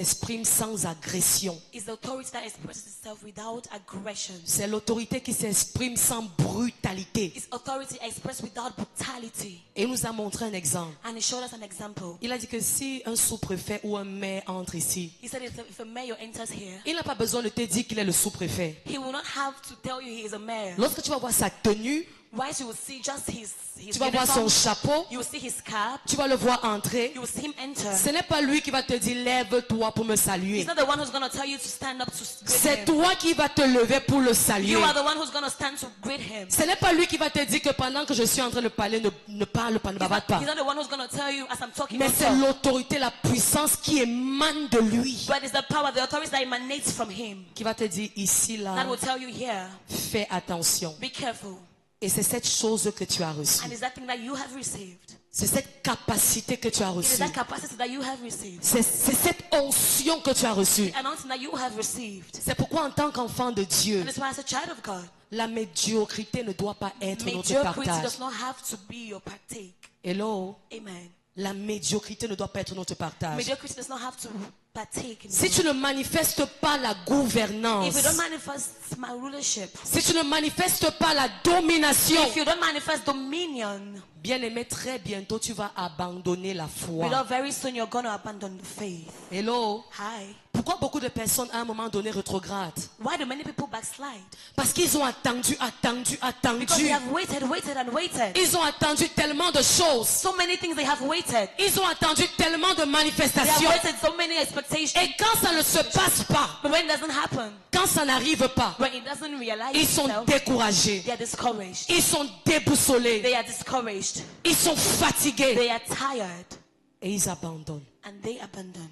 exprime sans agression. It's the authority that expresses itself without aggression. C'est l'autorité qui s'exprime sans brutalité. It's authority expressed without brutality. Et il nous a montré un exemple. And he showed us an example. Il a dit que si un sous-préfet ou un maire entre ici, He said if a mayor enters here, il n'a pas besoin de te dire qu'il est le sous-préfet. he will not have to tell you he is a mayor. Lorsque tu vas voir sa tenue, Whilst you will see just his tu vas voir son uniform, chapeau, you will see his cap, tu vas le voir entrer. you will see him enter. Ce n'est pas lui qui va te dire lève-toi pour me saluer. He's not the one who's going to tell you to stand up to greet C'est him. toi qui vas te lever pour le saluer. You are the one who's going to stand to greet him. Ce n'est pas lui qui va te dire que pendant que je suis en train de parler, ne parle pas, ne bavade pas. He's not the one who's going to tell you as I'm talking. Mais don't c'est talk. l'autorité, la puissance qui émane de lui But it's the power, the authority that emanates from him qui va te dire ici, that là, will tell you here, fais attention. be careful. Et c'est cette chose que tu as reçue. And it's that thing that you have received. C'est cette capacité que tu as It is reçue. that capacity that you have received. C'est cette onction que tu as reçue. The anointing that you have received. C'est pourquoi en tant qu'enfant de Dieu, And that's why as a child of God, la médiocrité ne doit pas être notre mediocrity partage. does not have to be your partake. Hello? Amen. La médiocrité ne doit pas être notre partage. Mediocrity does not have to partake in Si your tu ne manifestes pas la gouvernance, If you don't manifest my rulership, si tu ne manifestes pas la domination, if you don't manifest dominion, bien-aimé, très bientôt tu vas abandonner la foi. without very soon you're going to abandon the faith. Hello? Hi. Pourquoi beaucoup de personnes à un moment donné rétrogradent? Why do many people backslide? Parce qu'ils ont attendu. Because they have waited and waited. Ils ont attendu tellement de choses. So many things they have waited. Ils ont attendu tellement de They have manifestations. waited so many expectations. Et quand ça ne se passe pas, But when it doesn't happen, quand ça n'arrive pas, when it doesn't realize ils sont itself, découragés. they are discouraged. Ils sont déboussolés. They are discouraged. Ils sont fatigués. They are tired. Et ils abandonnent. And they abandon.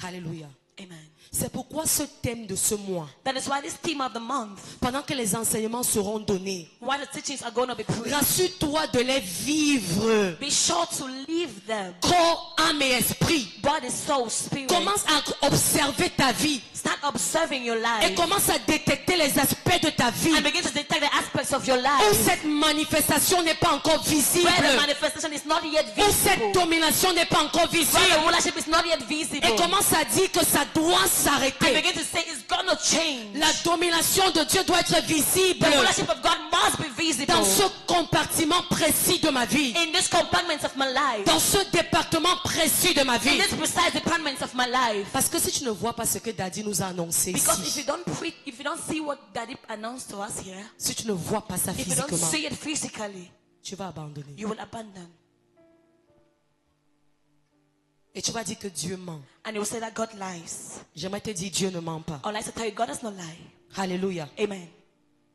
Alléluia. Amen. C'est pourquoi ce thème de ce mois, That is why this theme of the month, pendant que les enseignements seront donnés, why the teachings are going to be preached, rassure-toi de les vivre. be sure to leave them. Corps, âme et esprit. Body, soul, spirit. Commence à observer ta vie. Start observing your Et life. commence à détecter les aspects de ta vie And begin to detect the aspects of your où life cette manifestation n'est pas encore visible. where the manifestation is not yet Où cette visible. domination n'est pas encore Where visible. the rulership is not yet visible. Et commence à dire que ça doit And s'arrêter. begin to say it's gonna change. La domination de Dieu doit être visible The rulership of God must be visible dans ce compartiment précis de ma vie. in this compartment of my life. Dans ce département précis de ma In vie. this precise department of my life. Parce que si tu ne vois pas ce que Daddy nous a annoncé Because if ici, you don't preach, if you don't see what Daddy announced to us here, si tu ne vois pas ça if you don't physiquement, see it physically, tu vas abandonner. you will abandon. Et tu vas dire que Dieu ment. And you will say that God lies. J'aimerais te dire Dieu ne ment pas. I'd like to tell you, God does not lie. Alléluia. Amen.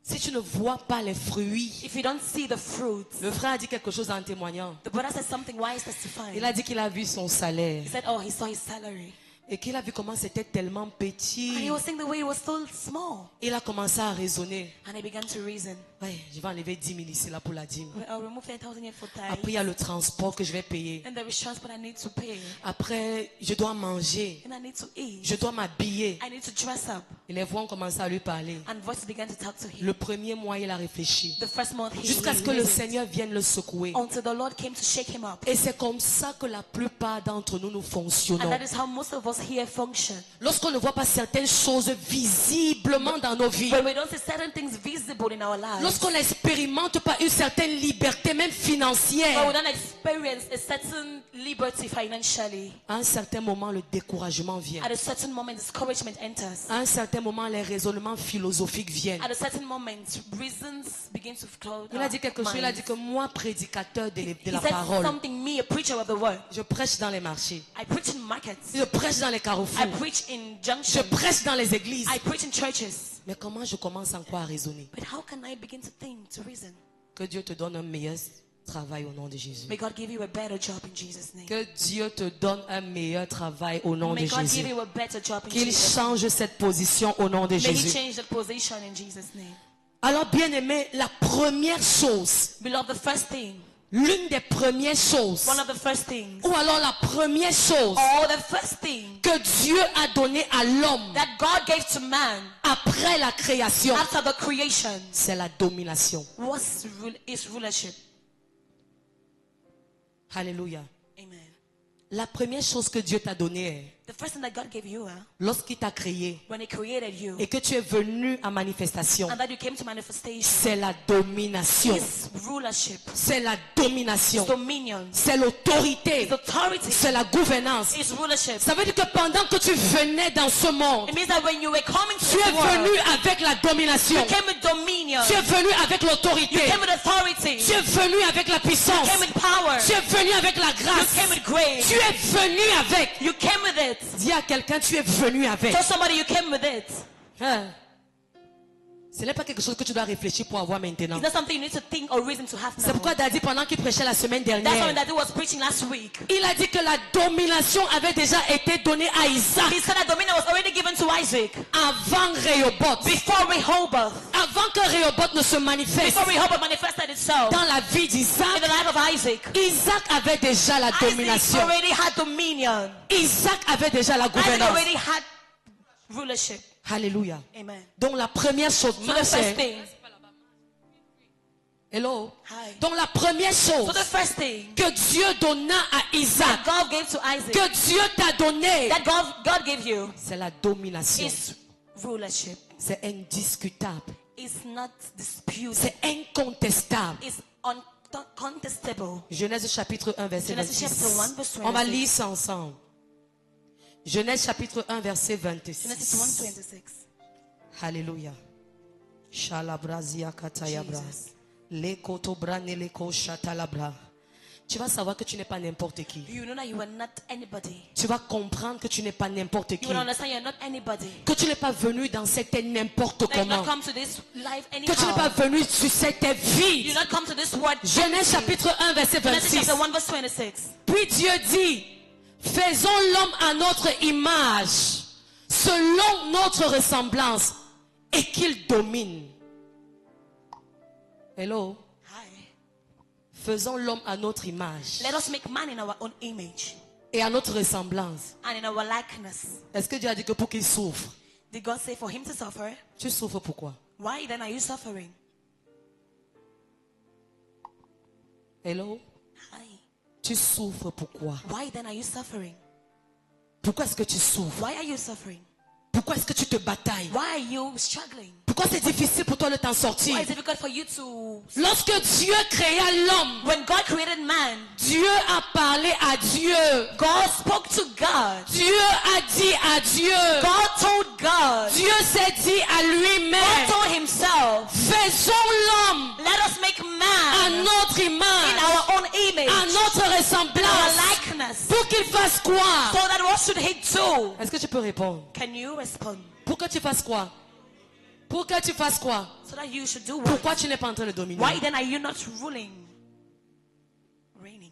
Si tu ne vois pas les fruits, If you don't see the fruits, le frère a dit quelque chose en témoignant. the brother said something why he's testifying. Il a dit qu'il a vu son salaire He said, oh, he saw his salary. et qu'il a vu comment c'était tellement And petit. he was seeing the way it was so small. Il a commencé à raisonner. And he began to reason. Ouais, je vais enlever 10 000 ici là pour la dîme. I'll remove 10,000 here for Après, il tithe. y a le transport que je vais payer. And there is transport I need to pay. Après, je dois manger. And I need to eat. Je dois m'habiller. I need to dress up. Et les voix ont commencé à lui parler. And voices began to talk to him. Le premier mois, il a réfléchi. The first month he Jusqu'à ce que le reasoned Seigneur vienne le secouer. until the Lord came to shake him up. Et c'est comme ça que la plupart d'entre nous And fonctionnons. that is how most of us here function. Lorsqu'on ne voit pas certaines choses visiblement dans nos vies. When we don't see certain things visible in our lives. Lorsqu'on n'expérimente pas une certaine liberté, même When we financière. don't experience a certain liberty financially. À un certain moment, le découragement vient. At a certain moment, discouragement enters. À un certain moment, les raisonnements philosophiques viennent. At a certain moment, reasons begin to flow. Il a dit quelque chose. Il a dit que moi, prédicateur de He la said parole, something, me, a preacher of the word. je prêche dans les marchés. I preach in markets. Je prêche dans les I carrefours. preach in Je junctions. prêche dans les églises. I preach in churches. Mais comment je commence encore à raisonner? But how can I begin to think, to reason? Que Dieu te donne un meilleur travail au nom de Jésus. May God give you a better job in Jesus' name. Que Dieu te donne un meilleur travail au nom de May God give Jésus. you a better job in Qu'il Jesus' name. change cette position au nom de May He Jésus. change the position in Jesus' name. Alors, bien aimé, la première chose, Beloved, the first thing, l'une des premières choses, one of the first things, ou alors la première chose or the first thing que Dieu a donné à l'homme that God gave to man après la création, after the creation c'est la domination. was his rulership. Alléluia. Amen. La première chose que Dieu t'a donnée, The first thing that God gave you, lorsqu'il t'a créé when He created you, et que tu es venu à manifestation, and that you came to manifestation, c'est la domination. is rulership, C'est la domination. dominion, C'est l'autorité. is authority, C'est la gouvernance. is rulership. Ça veut dire que pendant que tu venais dans ce monde, It means that when you were coming to tu es this world, venu avec la domination. you came with dominion, Tu es venu avec you l'autorité. came with authority, Tu es venu avec la puissance. you came with power, Tu es venu avec la you grâce. came with grace, Tu es venu avec. you came with it. Dis à quelqu'un, tu es venu avec. Tell somebody you came with it. Hein? Ce n'est pas quelque chose que tu dois réfléchir pour avoir maintenant. It's not something you need to think or reason to have C'est now. pourquoi Daddy, pendant qu'il prêchait la semaine That's something dernière, that he was preaching last week. il a dit que la domination avait déjà été donnée à Isaac He said that dominion was already given to Isaac avant Rehoboth. before Rehoboth. Avant que Rehoboth ne se manifeste Before Rehoboth manifested itself dans la vie in d'Isaac, the life of Isaac. Isaac avait déjà la Isaac domination. already had dominion. Isaac avait déjà la Isaac gouvernance. already had rulership. Alléluia. Amen. Donc la première chose, So the first thing, hello. hi. Donc la première So chose the first thing que Dieu donna à Isaac, that God gave to Isaac, que Dieu t'a donné, that God gave you, c'est la domination. is rulership. C'est indiscutable. It's not disputed. C'est incontestable. It's uncontestable. Genèse chapitre 1 verset Genèse 26. chapitre 1, verse On va 26. lire ça ensemble. Genèse chapitre 1 verset 26. Genesis 1:26. Alléluia. Shalabrazia katayabra. Jesus. Lekotobra neleko shatalabra. Tu vas savoir que tu n'es pas n'importe qui. You know that you are not anybody. Tu vas comprendre que tu n'es pas n'importe You qui. will understand you're not anybody. Que tu n'es pas venu dans cette terre n'importe That you comment. not come to this life Que tu n'es pas anyhow. venu sur cette terre You vide. not come to this world. Genèse chapitre 1 verset Genesis 26. chapter 1 verse 26. Puis Dieu dit, faisons l'homme à notre image, selon notre ressemblance, et qu'il domine. Hello? Hi. Faisons l'homme à notre image Let us make man in our own image et à notre ressemblance. and in our likeness. Est-ce que Dieu a dit que pour qu'il souffre? Did God say for him to suffer? Tu souffres pourquoi? Why then are you suffering? Hello? Hi. Tu souffres pourquoi? Why then are you suffering? Pourquoi est-ce que tu souffres? Why are you suffering? Pourquoi est-ce que tu te batailles? Why are you struggling? Pourquoi c'est difficile pour toi de t'en sortir? Why is it difficult for you to... Lorsque Dieu créa l'homme, When God created man, Dieu a parlé à Dieu. God spoke to God. Dieu a dit à Dieu. God told God. Dieu s'est dit à God lui-même. told himself, Faisons l'homme let us make à man notre in image, our own image, à notre in our ressemblance. likeness. Pour qu'il fasse quoi? So that what should he do? Est-ce que tu peux répondre? Can you respond? Pour que tu fasses quoi? Pour que tu fasses quoi? So that you should do what? Pourquoi tu n'es pas en train de dominer? Why then are you not ruling? Reigning.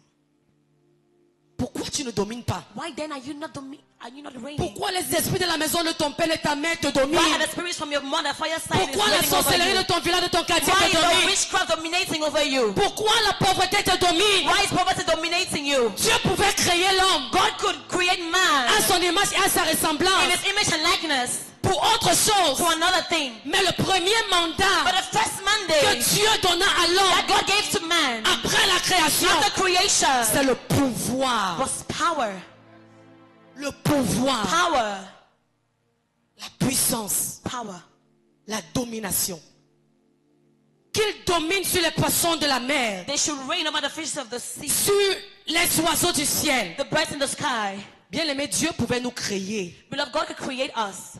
Pourquoi tu ne domines pas? Why then are you not reigning? Pourquoi les esprits de la maison de ton père et ta mère te Why dominent? are the spirits from your mother, fire side, is Pourquoi la ruling over sorcellerie you? de ton village, de ton quartier Why te is the domine? witchcraft dominating over you? Pourquoi la pauvreté te domine? Why is poverty dominating you? Dieu pouvait créer l'homme God could create man à son image et à sa in ressemblance his image and likeness pour autre chose. for another thing. Mais le premier But mandat the first que mandate Dieu donna à that l'homme God gave to man après la création, after creation c'est le pouvoir. was power. Le pouvoir, Power. la puissance, Power. la domination. Qu'il domine sur les poissons de la mer, They should reign over the fishes of the sea, sur les oiseaux du ciel. the birds in the sky. Bien-aimé, Dieu pouvait nous créer. Beloved, God could create us.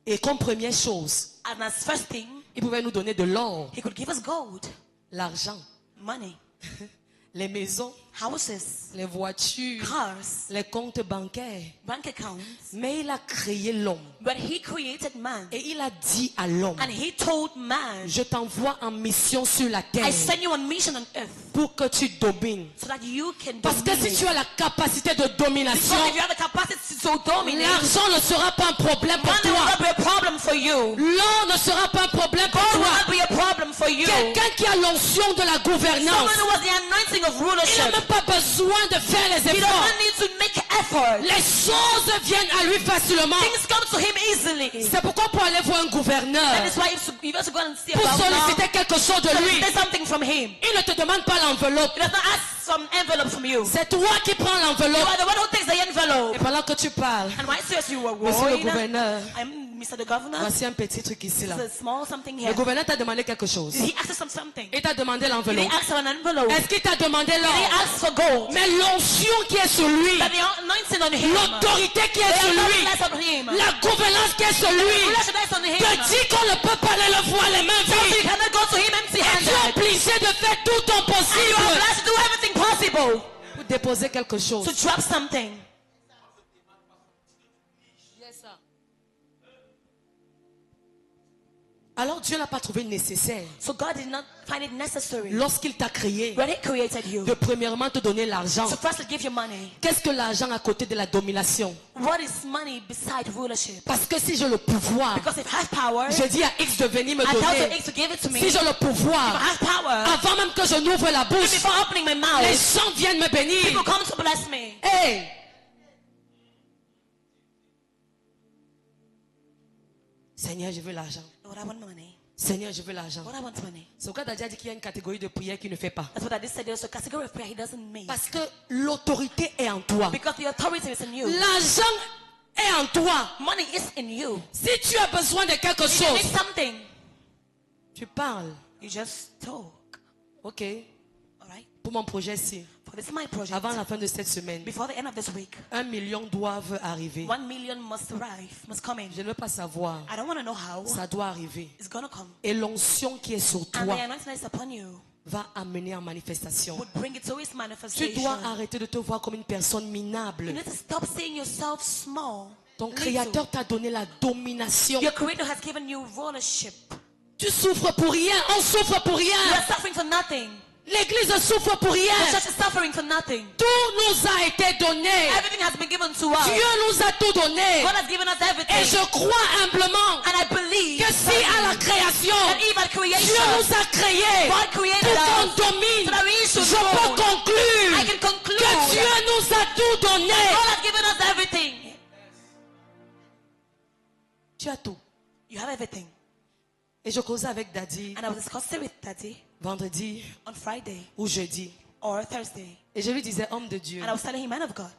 Et comme première chose, And as first thing, il pouvait nous donner de l'or, he could give us gold, l'argent, money, les maisons, houses, les voitures, cars, les comptes bancaires. bank accounts. Mais il a créé l'homme. But he created man. Et il a dit à l'homme, And he told man, je t'envoie en mission sur la terre I send you on mission on earth pour que tu domines. so that you can Parce que si dominate. tu as la capacité de domination, Because if you have the capacity to dominate, l'argent ne sera pas un problème pour money will toi. not be a problem for you. L'or ne sera pas un problème pour Gold will toi. not be a problem for you. Quelqu'un qui a l'onction de la gouvernance, Someone who has the anointing of il n'a rulership. même pas besoin de faire les He does efforts. not need to make effort. Les choses viennent à lui facilement. Things come to him easily. C'est pourquoi pour aller voir un gouverneur, That is why you have to go and see pour about solliciter quelque chose de lui, There's something from him. il ne te demande pas l'enveloppe. He does not ask some envelope from you. C'est toi qui prends You l'enveloppe. are the one who takes the envelope. Et pendant que tu parles, And why says you were monsieur le worried? gouverneur, I'm Mr. the Governor. voici un petit truc ici là. It's a small something Le here. gouverneur t'a demandé quelque chose. Did he ask for something? Il t'a demandé Did he l'enveloppe. ask for an envelope? Est-ce qu'il t'a demandé Did he l'or? ask for gold? Mais l'onction qui est sur lui, That the anointing on him. l'autorité qui est The sur lui, authority on him. la gouvernance qui est sur lui, Rulership that's on him. te dit qu'on ne peut pas aller le voir les mains So you vides. cannot go to him Tu es empty-handed. obligé de faire tout ton And you are possible obliged to do everything possible pour déposer quelque chose. to drop something. Alors Dieu n'a pas trouvé nécessaire, So God did not find it necessary lorsqu'il t'a créé, when He created you de premièrement te donner l'argent. to firstly give you money. Qu'est-ce que l'argent à côté de la domination? What is money beside rulership? Parce que si j'ai le pouvoir, Because if I have power, je dis à X de venir me I tell to donner. X to give it to me. Si If j'ai le I pouvoir, have power, avant même que je n'ouvre la even bouche, before opening my les mouth, gens viennent me bénir. people come to bless me. Hey! Seigneur, je veux l'argent. Lord, I want money. Seigneur, je veux l'argent. Lord, I want money. C'est pourquoi tu as dit qu'il y a une catégorie de prière qu'il ne fait pas. That's what I just said. There's a category of prayer He doesn't make. Parce que l'autorité est en toi. Because the authority is in you. L'argent est en toi. Money is in you. Si tu as besoin de quelque If you need chose, something, tu parles. you just talk. Ok. All right? Pour mon projet-ci, For this is my project. avant la fin de cette semaine, Before the end of this week, 1 million doivent arriver. 1 million must arrive, must come in. Je ne veux pas savoir. I don't want to know how. Ça doit arriver. It's going to come. Et l'onction qui est sur And toi the anointing that is upon you va amener en manifestation. would bring it to its Tu manifestation. dois arrêter de te voir comme une personne You minable. need to stop seeing yourself small. Ton little. créateur t'a donné la domination. Your creator has given you rulership. Tu souffres pour rien. On souffre pour You rien. are suffering for nothing. L'église souffre pour rien. The church is suffering for nothing. Tout nous a été donné. Everything has been given to us. Dieu nous a tout donné. God has given us Et everything. je crois humblement And I believe que si à la création, that even Dieu creation, nous a créés God created pour qu'on us. domine, So that we should je peux rule. I conclure can conclude que Dieu nous a tout donné. God has given us everything. Tu as tout. You have everything. Et je causais avec Daddy And I was discussing with Daddy vendredi on Friday ou jeudi. or Thursday. Et je lui disais, homme de Dieu, And I was telling him, man of God,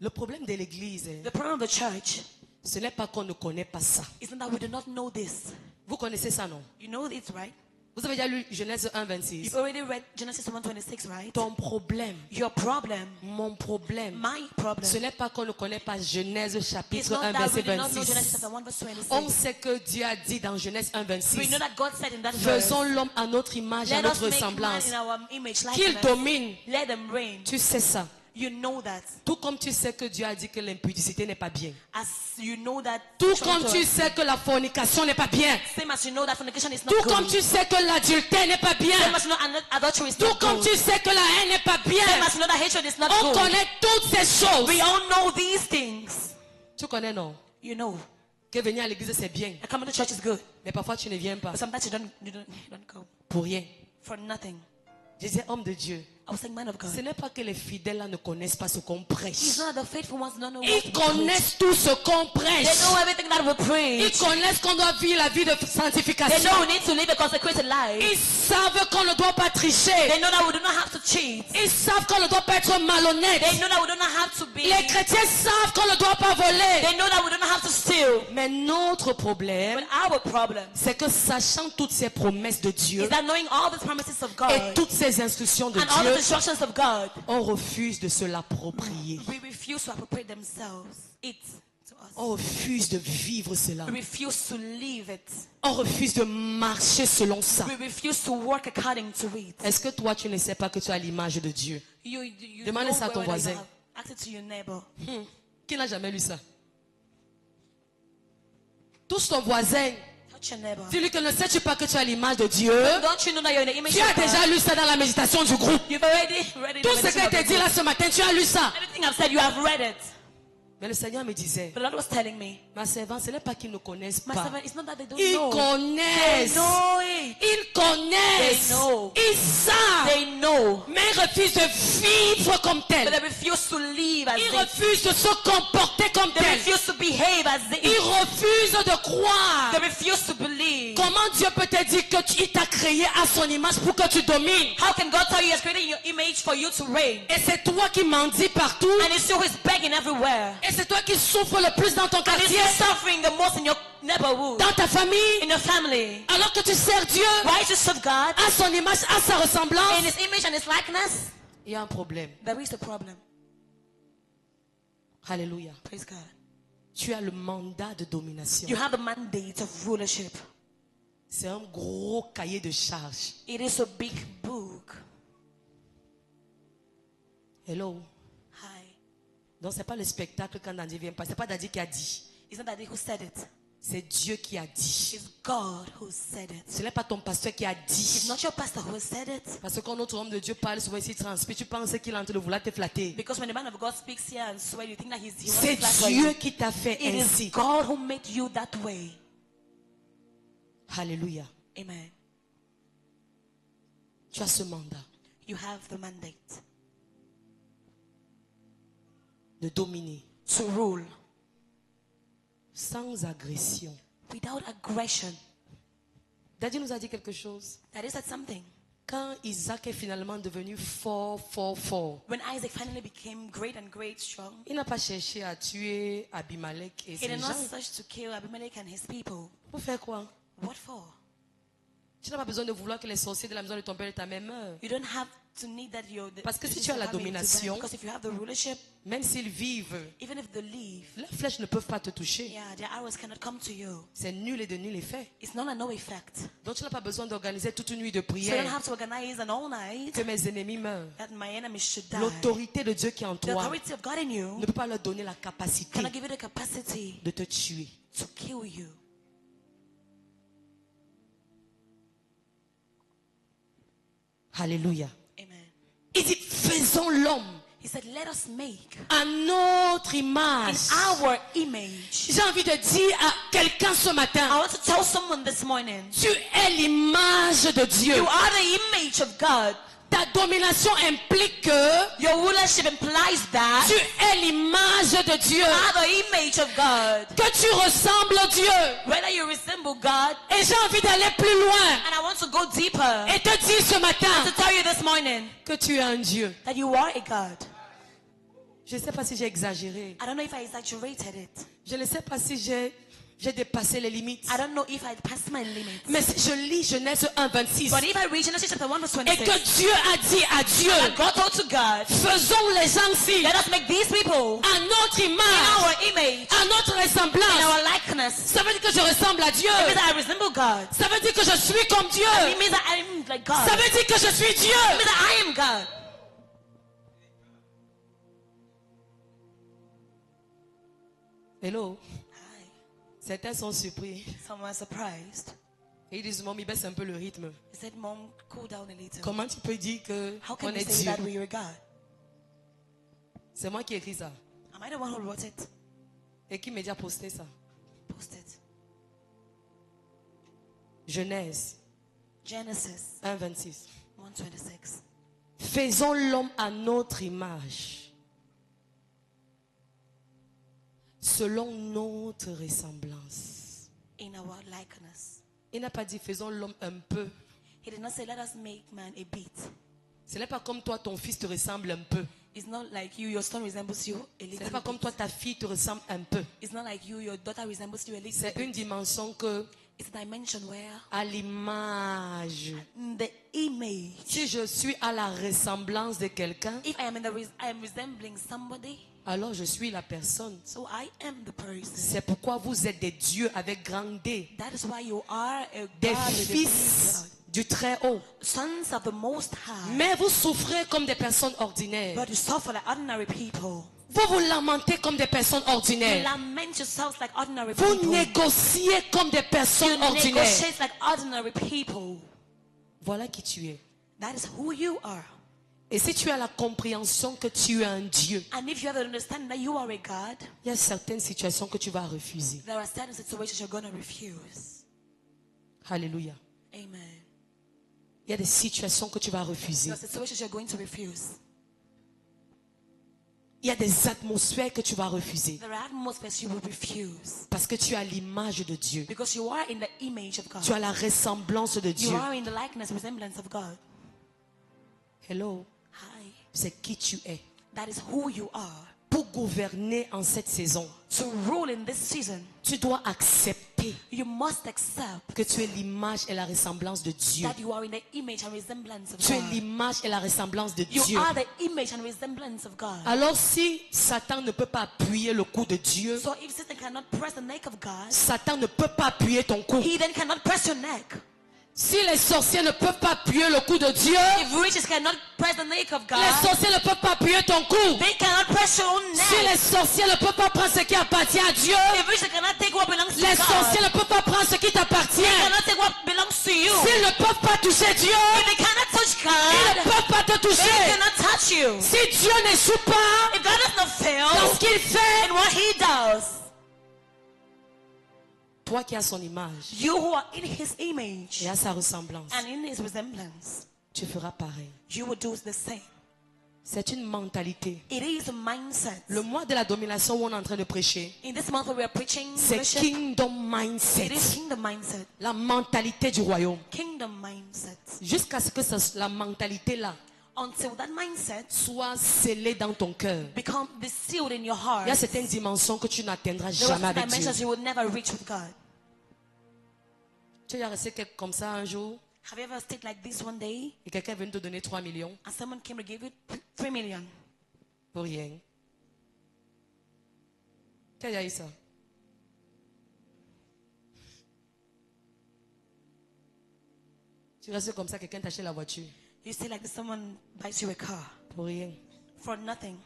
le problème de l'église, the problem of the church ce n'est pas qu'on ne connaît pas ça. is not that we do not know this. Vous connaissez ça, non? You know it, right? Vous avez déjà lu Genèse 1, 26. You've already read Genesis 1:26, right? Ton problème, Your problem, mon problème, my problem, ce n'est pas qu'on ne connaît pas Genèse is chapitre not 1, that we verset do not know Genesis 26. chapter 1 verse On 26. sait que Dieu a dit dans Genèse 1, We 26, know that God said in that verse, faisons l'homme à notre image, à let us notre make man ressemblance, in our image qu'il likeness. domine. Let them reign. Tu sais ça. You know that. Tout comme tu sais que Dieu a dit que l'impudicité n'est pas bien. As you know that. Tout comme tu sais que la fornication n'est pas bien. Same as you know that fornication is not Tout good. comme tu sais que l'adultère n'est pas bien. Same as you know adultery is Tout not comme good. tu sais que la haine n'est pas bien. Same as you know that hatred is not On good. connaît toutes ces choses. We all know these things. Tu connais, non? You know. Que venir à l'église, c'est bien. And coming to church is good. Mais parfois, tu ne viens pas But sometimes you don't go. pour rien. For nothing. Je disais, homme de Dieu, I was saying, man of ce God. n'est pas que les fidèles là ne connaissent pas ce qu'on He's prêche. not the faithful ones don't know what Ils to preach. connaissent tout ce qu'on They prêche. know everything that we Ils preach. connaissent qu'on doit vivre la vie de They sanctification. know we need to live a consecrated life. Ils savent qu'on ne doit pas tricher. They know that we do not have to cheat. Ils savent qu'on ne doit pas être malhonnête. They know that we do not have to be. Les chrétiens savent qu'on ne doit pas voler. They know that we do not have to steal. Mais notre problème, But our problem c'est que sachant toutes ces promesses de Dieu is that knowing all the promises of God et toutes ces instructions de and all the Dieu, instructions of God, on refuse de se l'approprier. we refuse to appropriate it to us. On refuse de vivre cela. We refuse to live it. On refuse de marcher selon ça. We refuse to work according to it. Est-ce que toi, tu ne sais pas que tu as l'image de Dieu? You Demandez know ça à ton whether you voisin. have. Ask it to your neighbor. Qui n'a jamais lu ça? Touche ton voisin. Touch your neighbor. Dis-lui que ne sais-tu pas que tu as l'image de Dieu? Don't you know that you're in the image Tu of as God? déjà lu ça dans la méditation du groupe. You've already read it. Tout ce qui a été dit là ce matin, tu as lu ça. Everything I've said, you have read it. Mais le Seigneur me disait, But the Lord was telling me, ma servante, ce n'est pas qu'ils ne connaissent my pas. servant, it's not that they don't Ils know. They connaissent. know it. Ils connaissent. They know. Ils savent. They know. Mais ils refusent de vivre comme But tel. they refuse to live as Ils they. refusent de se comporter comme They tel. refuse to behave as they. Ils refusent de croire. They refuse to believe. Comment Dieu peut te dire qu'il t'a créé à son image pour que tu domines? How can God tell you He has created your image for you to reign? Et c'est toi qui mendie partout. And it's you who is begging everywhere. Et c'est toi qui souffres le plus dans ton And it's quartier, you suffering the most in your neighborhood, dans ta famille, in your family. alors que tu sers Dieu Why you serve God à son image, à sa ressemblance. in His image and His likeness? Il y a un problème. There is a problem. Alléluia. Praise God. Tu as le mandat de domination. You have the mandate of rulership. C'est un gros cahier de charges. It is a big book. Hello. Hi. Donc c'est pas le spectacle quand Dandy vient pas. C'est pas Dandy qui a dit. It's not Daddy who said it. C'est Dieu qui a dit. It's God who said it. Ce n'est pas ton pasteur qui a It's dit. not your pastor who said it. Parce que quand notre homme de Dieu parle souvent ici, transmet, tu penses qu'il est en train de vouloir te flatter. Because when the man of God speaks here and swear, you think that he wants C'est to flatter Dieu you. qui t'a fait It is ainsi. God who made you that way. Alléluia. Amen. Tu as ce mandat You have the mandate de dominer to rule sans agression. without aggression. Daddy nous a dit quelque chose. That is that something. Quand Isaac est finalement devenu fort, When Isaac finally became great and great, strong, il n'a pas cherché à tuer Abimelech et he ses did not gens. search to kill Abimelech and his people. Pour faire quoi? What for? Tu n'as pas besoin de vouloir que les sorciers de la maison de ton père et ta mère meurent. You don't have to need that Parce que si tu as la domination, because if you have the rulership, même s'ils vivent, even if they leave, leurs flèches ne peuvent pas te toucher. yeah, their arrows cannot come to you. C'est nul et de nul effet. It's not a no effect. Donc tu n'as pas besoin d'organiser toute une nuit de So you don't prière have to organize an all night que mes ennemis meurent. that my enemies should die. L'autorité de Dieu qui est en The toi authority of God in you ne peut pas leur donner la capacité cannot give you the capacity de te tuer. to kill you. Alléluia. Amen. Il dit, faisons l'homme He said, let us make à notre in image. our image. J'ai envie de dire à quelqu'un ce I matin, want to tell someone this morning, tu es l'image de Dieu. you are the image of God. Ta domination implique que Your rulership implies that tu es l'image de Dieu. you are the image of God. Que tu ressembles à Dieu. Whether you resemble God, Et j'ai envie d'aller plus loin and I want to go deeper et te dire ce to matin tell you this morning que tu es un Dieu. that you are a God. Je ne sais pas si j'ai exagéré. I don't know if I exaggerated it. Je ne sais pas si j'ai dépassé les limites. I don't know if I passed my limits. Mais si je lis Genèse 1, 26 But if I read Genesis chapter 1 verse et 26, que Dieu a dit à Dieu, and God told to God, faisons les gens-ci let us make these people à notre in image, our image, à notre in ressemblance. our likeness. Ça veut dire que je ressemble à Dieu. It means that I resemble God. Ça veut dire que je suis comme Dieu. It means that I'm like God. Ça It veut dire que je suis Dieu. means that I am God. Hello. Hi. Certains sont surpris. Someone was surprised. Et ils disent, Maman, baisse un peu le rythme. He said, Mom, cool down a little. Comment tu peux dire que How can on you est say Dieu? that we are God? C'est moi qui ai écrit ça. Am I the one who wrote it? Et qui m'a déjà posté ça. Post it. Genèse Genesis 1, 26. 1:26. Faisons l'homme à notre image, selon notre ressemblance. In our likeness. Il n'a pas dit faisons l'homme un peu. He did not say, let us make man a bit. Ce n'est pas comme toi, ton fils te ressemble un peu. It's not like you, your son resembles you a Ce little n'est pas comme bit. toi, ta fille te ressemble un peu. It's not like you, your daughter resembles you a little C'est bit. une dimension que, It's a dimension where à l'image, the image. si je suis à la ressemblance de quelqu'un, If I am I am resembling somebody, alors je suis la personne. so I am the person. C'est pourquoi vous êtes des dieux avec grand D, That is why you are a des God with a fils big du Très-Haut. God. Sons of the Most High. Mais vous souffrez comme des personnes ordinaires. But you suffer like ordinary people. Vous vous lamentez comme des personnes You ordinaires. lament yourselves like ordinary Vous people. négociez comme des You personnes ordinaires. negotiate like ordinary people. Voilà qui tu es. That is who you are. Et si tu as la compréhension que tu es un Dieu, And if you have the understanding that you are a God, il y a certaines situations que tu vas refuser. there are certain situations you're going to refuse. Alléluia. Amen. Il y a des situations que tu vas refuser. There are situations you're going to refuse. Il y a des atmosphères que tu vas refuser. There are atmospheres you will refuse. Parce que tu as l'image de Dieu. Because you are in the image of God. Tu as la ressemblance de You Dieu. are in the likeness, resemblance of God. Hello. Hi. C'est qui tu es. That is who you are. Pour gouverner en cette saison, To rule in this season, tu dois accepter you must accept que tu es l'image et la ressemblance de Dieu. that you are in the image and resemblance of Tu es God. l'image et la ressemblance de You Dieu. are the image and resemblance of God. Alors si Satan ne peut pas appuyer le cou de Dieu, So if Satan cannot press the neck of God, Satan ne peut pas appuyer ton cou. he then cannot press your neck. Si les sorciers ne peuvent pas appuyer le cou de Dieu, If witches cannot press the neck of God, les sorciers ne peuvent pas appuyer ton cou. they cannot press your own Si neck. les sorciers ne peuvent pas prendre ce qui appartient à Dieu, If witches cannot take what belongs to les God, sorciers ne peuvent pas prendre ce qui t'appartient. they cannot take what belongs to you. S'ils ne peuvent pas toucher Dieu, If they cannot touch ils ne God, peuvent pas te they toucher. cannot touch you. Si Dieu n'échoue pas If God does not dans fail ce qu'il fait, in what he does, toi qui as son image you who are in his image et à sa ressemblance, and in his resemblance, tu feras pareil. you will do the same. C'est une mentalité. It is a mindset. Le mois de la domination où on est en train de prêcher, In this month we are preaching c'est worship. kingdom It is mindset. kingdom mindset. La mentalité du royaume. Kingdom mindset. Jusqu'à ce que la mentalité là Until that mindset soit scellée dans ton cœur. become sealed in your heart, Il y a certaines dimensions que tu n'atteindras there are jamais avec Dieu. dimensions you will never reach with God. Tu es resté comme ça un jour Have you ever stayed like this one day et quelqu'un est venu te donner 3 millions and someone came to give you 3 million? pour rien. Tu as déjà eu ça? Tu restes comme ça, quelqu'un t'achète la voiture You stay like this, someone buys you a car pour rien. for nothing.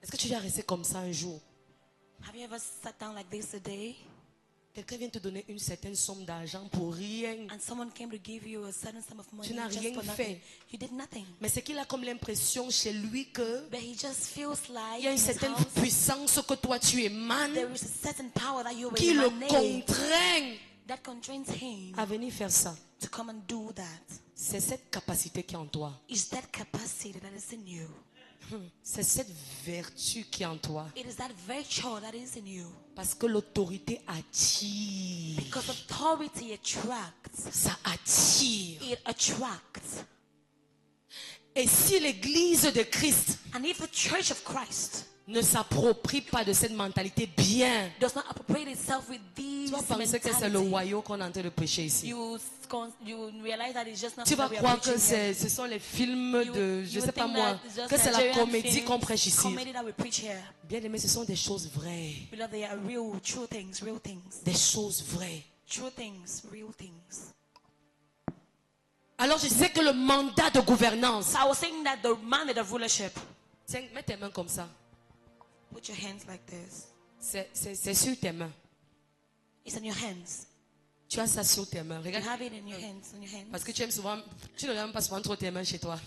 Est-ce que tu es resté comme ça un jour? Have you ever sat down like this a day Quelqu'un vient te donner une certaine somme d'argent pour rien. and someone came to give you a certain sum of money Tu n'as just rien for fait. nothing? You did nothing. Mais c'est qu'il a comme l'impression chez lui que But he just feels like il y a in une his certaine house, puissance que toi tu émanes there is a certain power that you will qui le emanate contraint that constrains him à venir faire ça. to come and do that. C'est cette capacité qui est en toi. Is that capacity that is in you? C'est cette vertu qui est en toi. It is that virtue that is in you. Parce que l'autorité attire. Because authority attracts. Ça attire. It attracts. Et si l'église de Christ And if the church of Christ ne s'approprie pas de cette mentalité bien, does not appropriate itself with tu these vas penser que c'est le mentality, royaume qu'on est en train de prêcher ici. you realize that it's just not Tu vas what we are croire que preaching here. ce sont les films de, je You sais would pas think moi, that it's just que c'est la Nigerian comédie films, qu'on prêche ici. comedy that we preach here. Bien aimé, ce sont des choses vraies. Beloved, they are real, true things, real things. Des choses vraies. True things, real things. Alors je sais que le mandat de gouvernance. So I was saying that the mandate of rulership, Tiens, mets tes mains comme ça. put your hands like this. C'est sur tes mains. It's in your hands. Tu as ça sur tes mains. You Regarde. have it in your hands, on your hands. Parce que tu aimes souvent, tu ne regardes pas souvent trop tes mains chez toi.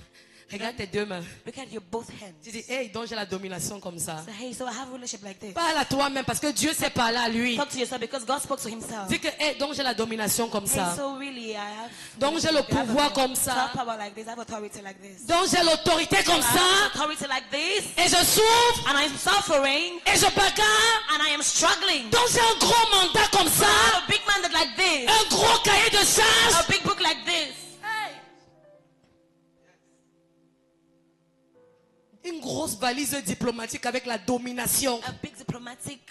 Regarde tes deux mains. Look at your both hands. Tu dis, hey, donc j'ai la domination comme ça. So, hey, so I have rulership like this. Parle à toi-même parce que Dieu s'est parlé à lui. Talk to yourself because God spoke to himself. Dis que, hey, donc j'ai la domination comme Hey, ça. so really, I have. Donc j'ai le pouvoir comme So I ça. have power like this. I have authority like this. Donc j'ai l'autorité comme I have ça. authority like this. Et je souffre. And I am suffering. Et je bagarre. And I am struggling. Donc j'ai un gros mandat comme I ça. have a big mandate like this. Un gros cahier de A charges. big book like this. Une grosse valise diplomatique avec la domination. A big diplomatic.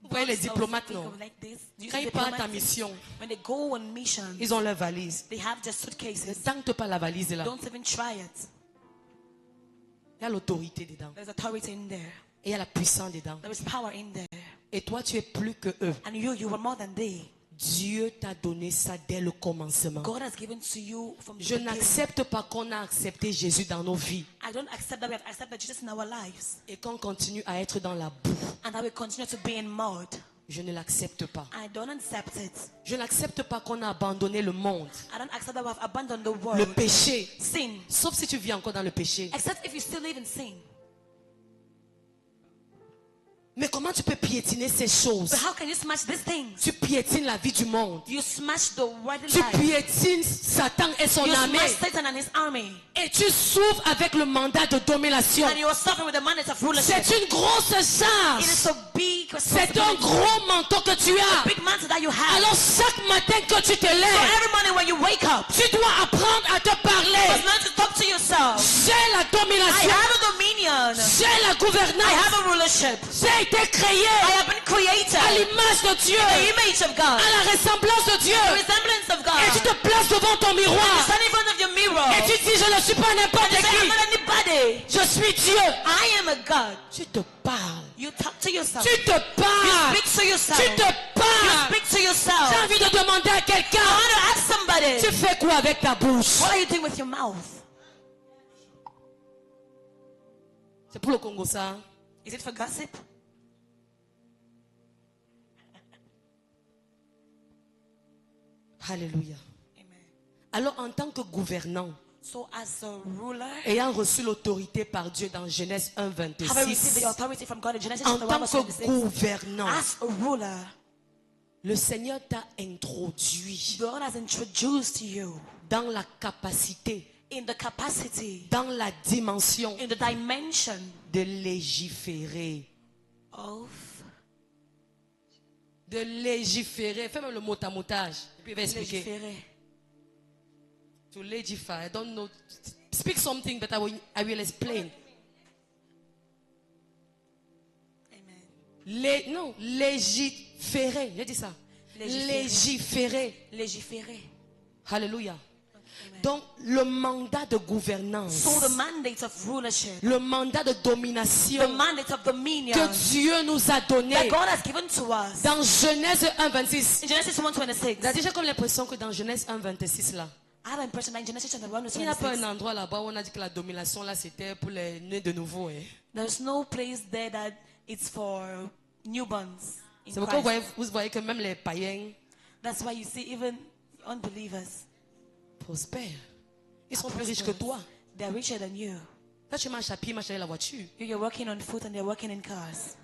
Vous voyez les box of diplomates, think non? of like this. Do you Quand see ils partent en diplomats? mission, When they go on mission, ils ont leur valise. they have their Ne suitcases. tente pas la valise là. Don't even try it. Il y a l'autorité dedans. There's authority in there. Et il y a la puissance dedans. There is power in there. Et toi, tu es plus que eux. And you were more than they. Dieu t'a donné ça dès le commencement. God has given to you from the Je beginning. n'accepte pas qu'on a accepté Jésus dans nos vies I don't accept that we have accepted Jesus in our lives et qu'on continue à être dans la boue. and that we continue to be in mud. Je ne l'accepte pas. I don't accept it. Je n'accepte pas qu'on a abandonné le monde, I don't accept that we have abandoned the le world, péché. sin, Sauf si tu vis encore dans le péché. except if you still live in sin. Mais comment tu peux piétiner ces choses? But how can you smash these things? Tu piétines la vie du monde. You smash the worldly Tu life. piétines Satan et son You armée. smash Satan and his army. Et tu souffres avec le mandat de domination. And you are suffering with the mandate of rulership. C'est une grosse It is charge. so big C'est un responsibility. gros manteau que tu as. Big mantle that you have. Alors chaque matin que tu te So lèves, every morning when you wake up, tu dois apprendre à te you must parler. learn to talk to yourself. J'ai la I domination. have a dominion. J'ai la I gouvernance. have a rulership. J'ai été créé I have been created à l'image de Dieu, the image of God, à la ressemblance de Dieu. the resemblance of God. Et tu te places devant ton You miroir. stand in front of your mirror. Et tu dis, je ne suis pas n'importe You say, I'm qui. not anybody. Je suis Dieu. I am a God. Tu te parles. You talk to yourself. Tu te You parles. speak to yourself. Tu te You parles. speak to J'ai yourself. envie de demander à I quelqu'un, want to ask somebody, tu fais quoi avec ta bouche? what are you doing with your mouth? C'est pour le Congo ça. Hein? Is it for gossip? Alléluia. Amen. Alors en tant que gouvernant, So as a ruler, ayant reçu l'autorité par Dieu dans Genèse 1, having received 26, the authority from God in Genesis en chapter 1 tant verse que 26, gouvernant, as a ruler, le Seigneur t'a introduit God has introduced you dans la capacité, in the capacity, dans la dimension in the dimension de légiférer. of De légiférer. Fais même le mot à motage. Et puis il va expliquer. légiférer. To legify. I don't know. Speak something, but I will explain. Amen. Non, légiférer. J'ai dit ça. Légiférer. Légiférer. Alléluia. Amen. Donc, le mandat de gouvernance, So the mandate of rulership, le mandat de the domination mandate of dominion que Dieu nous a donné that God has given to us. dans Genèse 1, 26. In Genesis 1:26, J'ai déjà comme l'impression que dans Genèse 1, 26 là, I have l'impression that in Genesis chapter 1 il n'y a pas un 26, endroit là-bas où on a dit que la domination là c'était pour les nés de nouveau. Hein. there's no place there that it's for newborns in C'est pourquoi Christ. vous voyez que même les païens That's why you see even unbelievers prospèrent. Ils sont are plus riches que prosperous. toi. They're richer than you. Toi tu marches à pied, marches avec la voiture. You're working on foot and they're working in cars.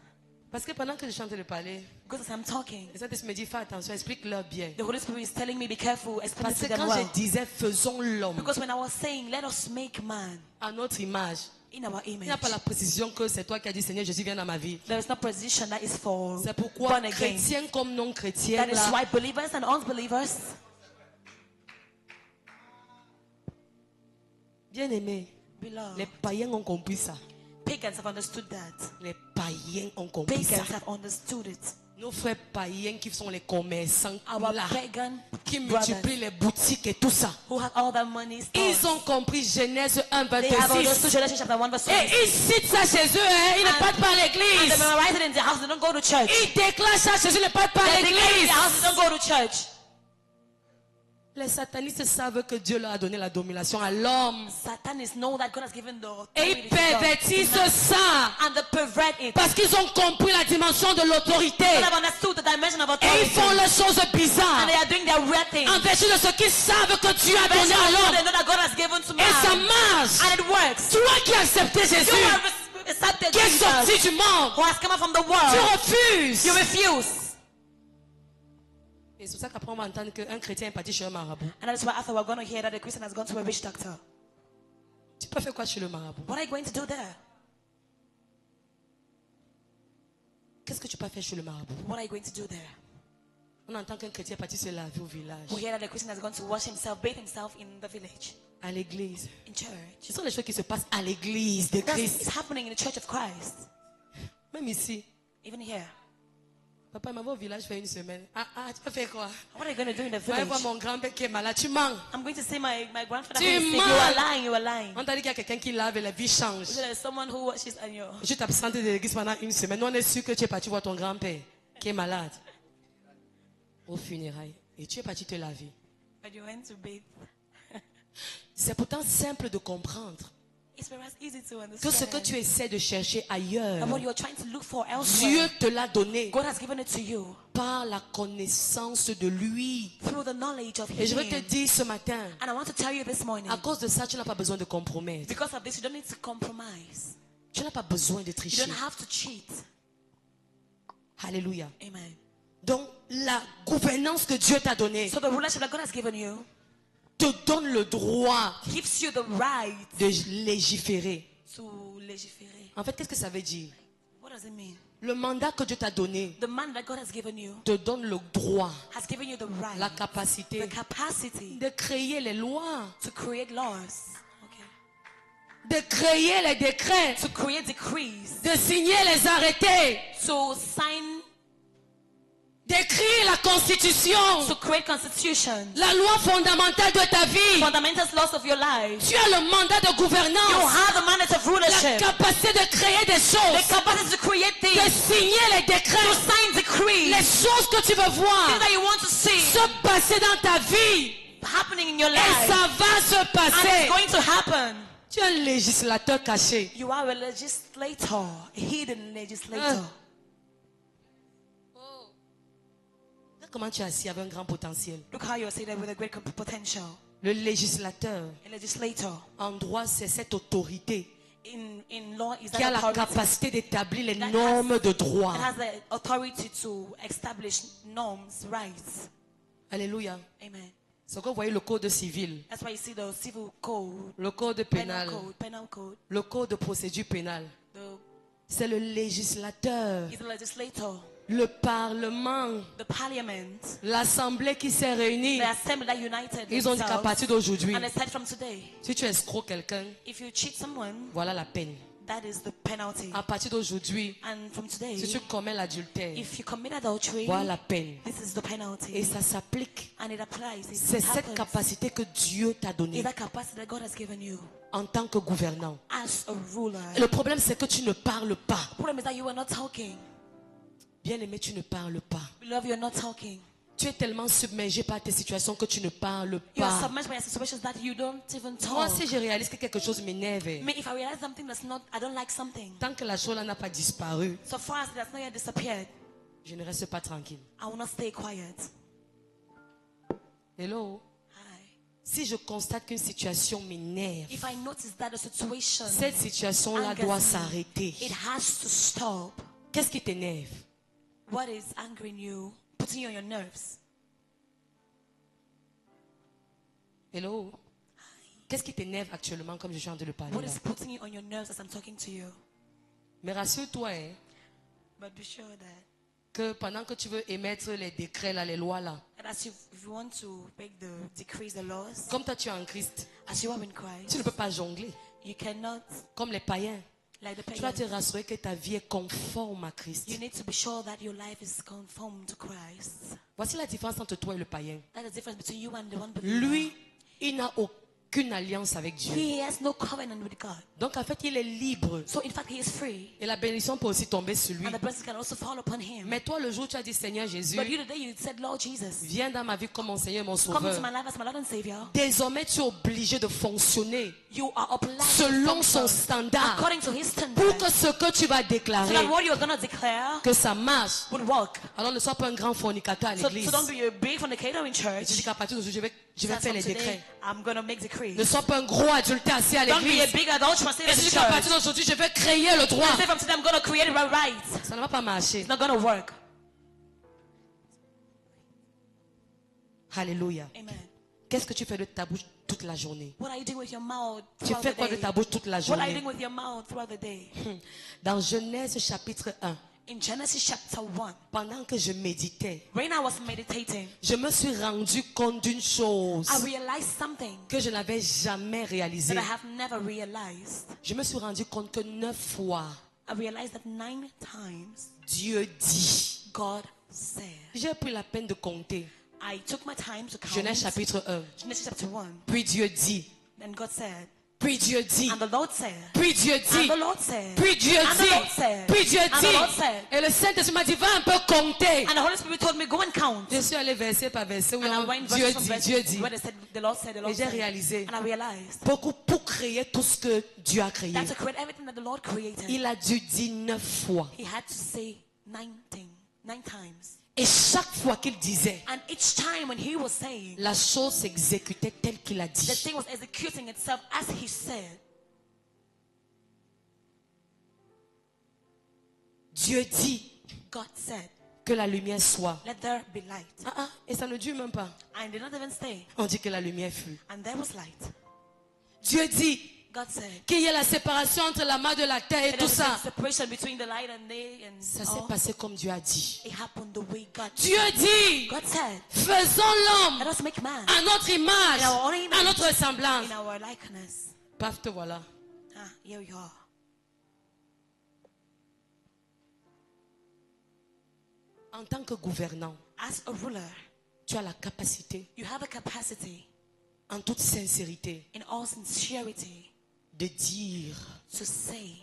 Parce que pendant que je chante le parler, Because as I'm talking, les Saint-Esprit me dit fais attention, explique-leur bien. the Holy Spirit is telling me be careful, explain Parce it que to them quand well. je disais faisons l'homme Because when I was saying, let us make man à notre image, in our il image, n'y a pas la précision que c'est toi qui as dit Seigneur Jésus viens dans ma vie. there is no position that is for C'est pourquoi born again. chrétiens comme non chrétiens That is là, why believers and unbelievers, bien aimés, beloved, les païens ont compris ça. pagans have understood that. Les païens ont compris ça. Pagans have understood it. Nos frères païens qui sont les commerçants Our là, pagan qui brothers multiplient les boutiques et tout ça. who have all that money Ils stored, ont compris Genèse 1, they have understood 26. Genesis chapter 1 verse 26. Et ils citent ça chez eux, hein. Ils ne And- partent pas à And they l'église. memorize it in their house, they don't go to church. Ils déclarent ça chez eux, ils ne partent pas à They declare it in l'église. their house, they don't go to church. Les satanistes savent que Dieu leur a donné la domination à l'homme. Satanists know that God has given the Et authority ils to God. pervertissent ça. And they pervert it. Parce qu'ils ont compris la dimension de l'autorité. They have understood the dimension of Et authority. ils font les choses bizarres. And they are doing their weird things. En vertu de ce qu'ils savent que Dieu a donné Version à of what l'homme. they know that God has given to Et ça man. marche. And it works. Toi qui as accepté You Jésus, have accepted qui es sorti Jesus, du monde, who has come out from the tu world. refuses. You refuse. Et c'est pour ça qu'après on va entendre qu'un chrétien est parti chez un marabout. And that is why after we're going to hear that the Christian has gone to a witch doctor. Tu peux faire quoi chez le marabout? What are you going to do there? Qu'est-ce que tu peux faire chez le marabout? What are you going to do there? On entend qu'un chrétien est parti se laver au village, We hear that the Christian has gone to wash himself, bathe himself in the village, à l'église. in church. Ce sont les choses qui se passent à l'église de That's Christ. it's happening in the church of Christ. Même ici. Even here. Papa, maman au village fait une semaine. Tu peux faire quoi? What are you going to do in the Va village? voir mon grand-père qui est malade. Tu mens. I'm going to say my grandfather Tu who is sick. mens. You are lying, you are lying. On t'a dit qu'il y a quelqu'un qui lave et la vie change. So there's someone who washes and you. Je t'absente de l'église pendant une semaine. Nous, on est sûr que tu es parti voir ton grand-père qui est malade. aux funérailles et tu es parti te laver. but you went to bathe. C'est pourtant simple de comprendre It's perhaps easy to que ce que understand tu essaies de chercher ailleurs, that what you're trying to look for Dieu elsewhere, te l'a donné God has given it to you par la connaissance de lui. through the knowledge of Et je veux te Him. dire ce matin, And I want to tell you this morning, à cause de ça, tu n'as pas besoin de compromettre. because of this, you don't need to compromise. Tu n'as pas besoin de You tricher. don't have to cheat. Alléluia. Amen. Donc, la gouvernance que Dieu t'a donnée So the rulership that God has given you te donne le droit gives you the right de légiférer. to légiférer. En fait, qu'est-ce que ça veut dire? What does it mean? Le mandat que Dieu t'a donné The man that God has given you te donne le droit, has given you the right, la capacité the capacity de créer les lois, to create laws, okay, de créer les décrets, to create decrees, de signer les arrêtés, to sign, d'écrire la constitution, to create constitutions, la loi fondamentale de ta vie. fundamental laws of your life. Tu as le mandat de You gouvernance, have the mandate of la rulership, capacité de créer des the choses, capacity to create de things, signer les to décrets, sign decrees, les choses que tu veux things voir that you want to see se passer dans ta vie. happening in your Et life, ça va se and it's passer. going to happen. Tu es un législateur caché. You are a legislator, a hidden legislator. Comment tu es assis avec un grand potentiel? Look how you're seated with a great potential. Le législateur, A legislator en droit, c'est cette autorité in law is qui a that la authority capacité d'établir les that has- normes de droit. that has the authority to establish norms, rights. Alléluia. Amen. C'est que vous voyez le code civil, That's why you see the civil code, le code pénal, penal code. le code de procédure pénale. The C'est le législateur, is the legislator, le parlement, the parliament, l'assemblée qui s'est réunie. the assembly that united Ils ont dit qu'à themselves. partir d'aujourd'hui, And they said from today, si tu escroques quelqu'un, if you cheat someone, voilà la peine. that is the penalty. À partir d'aujourd'hui, And from today, si tu commets l'adultère, if you commit adultery, voilà la peine. this is the penalty. Et ça s'applique. And it applies. It C'est cette happens. capacité que Dieu t'a Is donnée that capacity that God has given you en tant que gouvernant. as a ruler. Et le problème, c'est que tu ne parles pas. The problem is that you are not talking. Bien-aimé, tu ne parles pas. Beloved, you're not talking. Tu es tellement submergé par tes situations que tu ne parles You are pas. submerged by your situations that you don't even Moi, talk. si je réalise que quelque chose m'énerve, Me, if I realize something that's not, I don't like something. tant que la chose là n'a pas disparu, So far as it has not yet disappeared, je ne reste pas tranquille. I will not stay quiet. Hello? Hi. Si je constate qu'une situation m'énerve, If I notice that a situation, cette situation-là angers doit me, s'arrêter. it has to stop. Qu'est-ce qui t'énerve? What is angering you, putting you on your nerves? Hello? Qu'est-ce qui t'énerve actuellement comme je suis en train de le parler What là? is putting you on your nerves as I'm talking to you? Mais rassure-toi hein, But be sure that, que pendant que tu veux émettre les décrets là, les lois là, as if you want to make the decrees, the laws, comme toi tu es en Christ, as you are in tu Christ, ne peux pas jongler you cannot, comme les païens. like the Tu dois te pagans, rassurer que ta vie est conforme à Christ. you need to be sure that your life is conformed to Christ. Voici la différence entre toi et le païen. That is the difference between you and the one believer. Lui, il n'a aucune alliance avec Dieu. He has no covenant with God. Donc en fait, il est libre. So in fact, he is free. Et la bénédiction peut aussi tomber sur lui. And the blessings can also fall upon him. Mais toi, le jour où tu as dit, Seigneur Jésus, But you today, you said, Lord Jesus, viens dans ma vie comme mon Seigneur et mon come into Sauveur. my life as my Lord and Savior. Désormais, tu es obligé de fonctionner You are obliged selon to son function standard according to his pour standard. que ce que tu vas So déclarer, that what you are going to declare que ça marche. would work. Alors ne sois pas un grand fornicateur à So l'église. don't be a big fornicator in Tu church. dis qu'à partir d'aujourd'hui, je vais That's faire from les today, décrets. I'm going to make decrees. Ne sois pas un gros adultère assis à Don't be a l'église. big adulterer Et in tu dis church. qu'à partir d'aujourd'hui, je vais créer le droit. Say from today, I'm going to create it right. Ça ne va pas marcher. It's not going to work. Alléluia. Amen. Qu'est-ce que tu fais de ta bouche toute la journée? What are you doing with your mouth Tu throughout fais the quoi de day? ta bouche toute la What are you journée? doing with your mouth throughout the day? Dans Genèse chapitre 1, In Genesis chapter 1, pendant que je méditais, when I was meditating, je me suis rendu compte d'une chose I realized something que je n'avais jamais réalisée. that I have never realized. Je me suis rendu compte que 9 fois, I realized that 9 times Dieu dit. God said. J'ai pris la peine de compter. I took my time to count. Genèse chapitre 1. Genesis chapter 1. Puis Dieu dit. Then God said. Puis Dieu dit. And the Lord said. Puis Dieu And dit. the Lord said. Puis Dieu And the Lord dit. said. Puis Dieu And the Lord dit. said. Et le Saint-Esprit m'a dit, va un peu compter. And the Holy Spirit told me, go and count. Je suis allé verset par verset. Où And I went Dieu verse from dit, verse Dieu dit. where they said, the Lord said, the Lord Et j'ai said. réalisé. And I realized Beaucoup pour créer tout ce que Dieu a créé. that to create everything that the Lord created, Il a dû dire 9 fois. he had to say nine times. Et chaque fois qu'il disait, And each time when he was saying, la chose s'exécutait telle qu'il a the dit. thing was executing itself as he said. Dieu dit God said, que la lumière soit. let there be light. Et ça ne dure même pas. And it did not even stay. On dit que la lumière fut. And there was light. Dieu dit God said, qu'il y ait la séparation entre la main de la terre et there tout was a ça. separation between the light and day and Ça s'est all. passé comme Dieu a dit. It happened the way God Dieu dit, God said, faisons let l'homme us make man à notre image, in our own image, à notre ressemblance. in our likeness. Paf, te voilà. Here we are. En tant que gouvernant, As a ruler, tu as la capacité, you have a capacity, en toute sincérité, in all sincerity, de dire, to say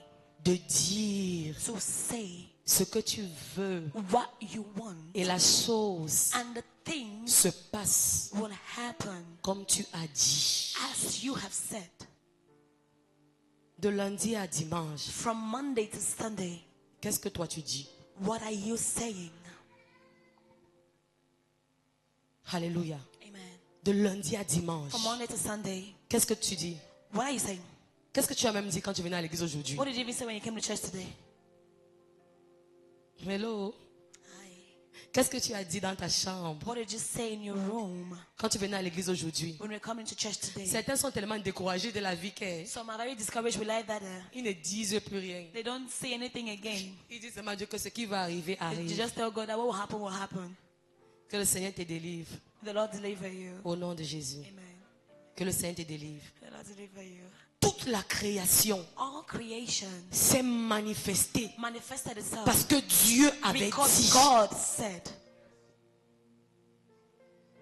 ce que tu veux. what you want, Et la chose and the things se passe will happen comme tu as dit. as you have said. De lundi à dimanche, From Monday to Sunday, qu'est-ce que toi tu dis? what are you saying? Alléluia. Amen. De lundi à dimanche, From Monday to Sunday, qu'est-ce que tu dis? what are you saying? Qu'est-ce que tu as même dit quand tu venais à l'église aujourd'hui? What did you even say when you came to church today? Hello? Hi. Qu'est-ce que tu as dit dans ta chambre What did you say in your room quand tu venais à l'église aujourd'hui? when we're coming to church today? Certains sont tellement découragés de la vie qu'ils Some are very discouraged with life that ne disent plus rien. they don't say anything again. Ils disent seulement à Dieu que ce qui va arriver They arrive. just tell God that what will happen will happen. Que le Seigneur te délivre The Lord deliver you. au nom de Jésus. Amen. Que le Seigneur te délivre. The Lord deliver you. Toute la création All creation s'est manifestée manifested itself parce que Dieu avait because dit. God said.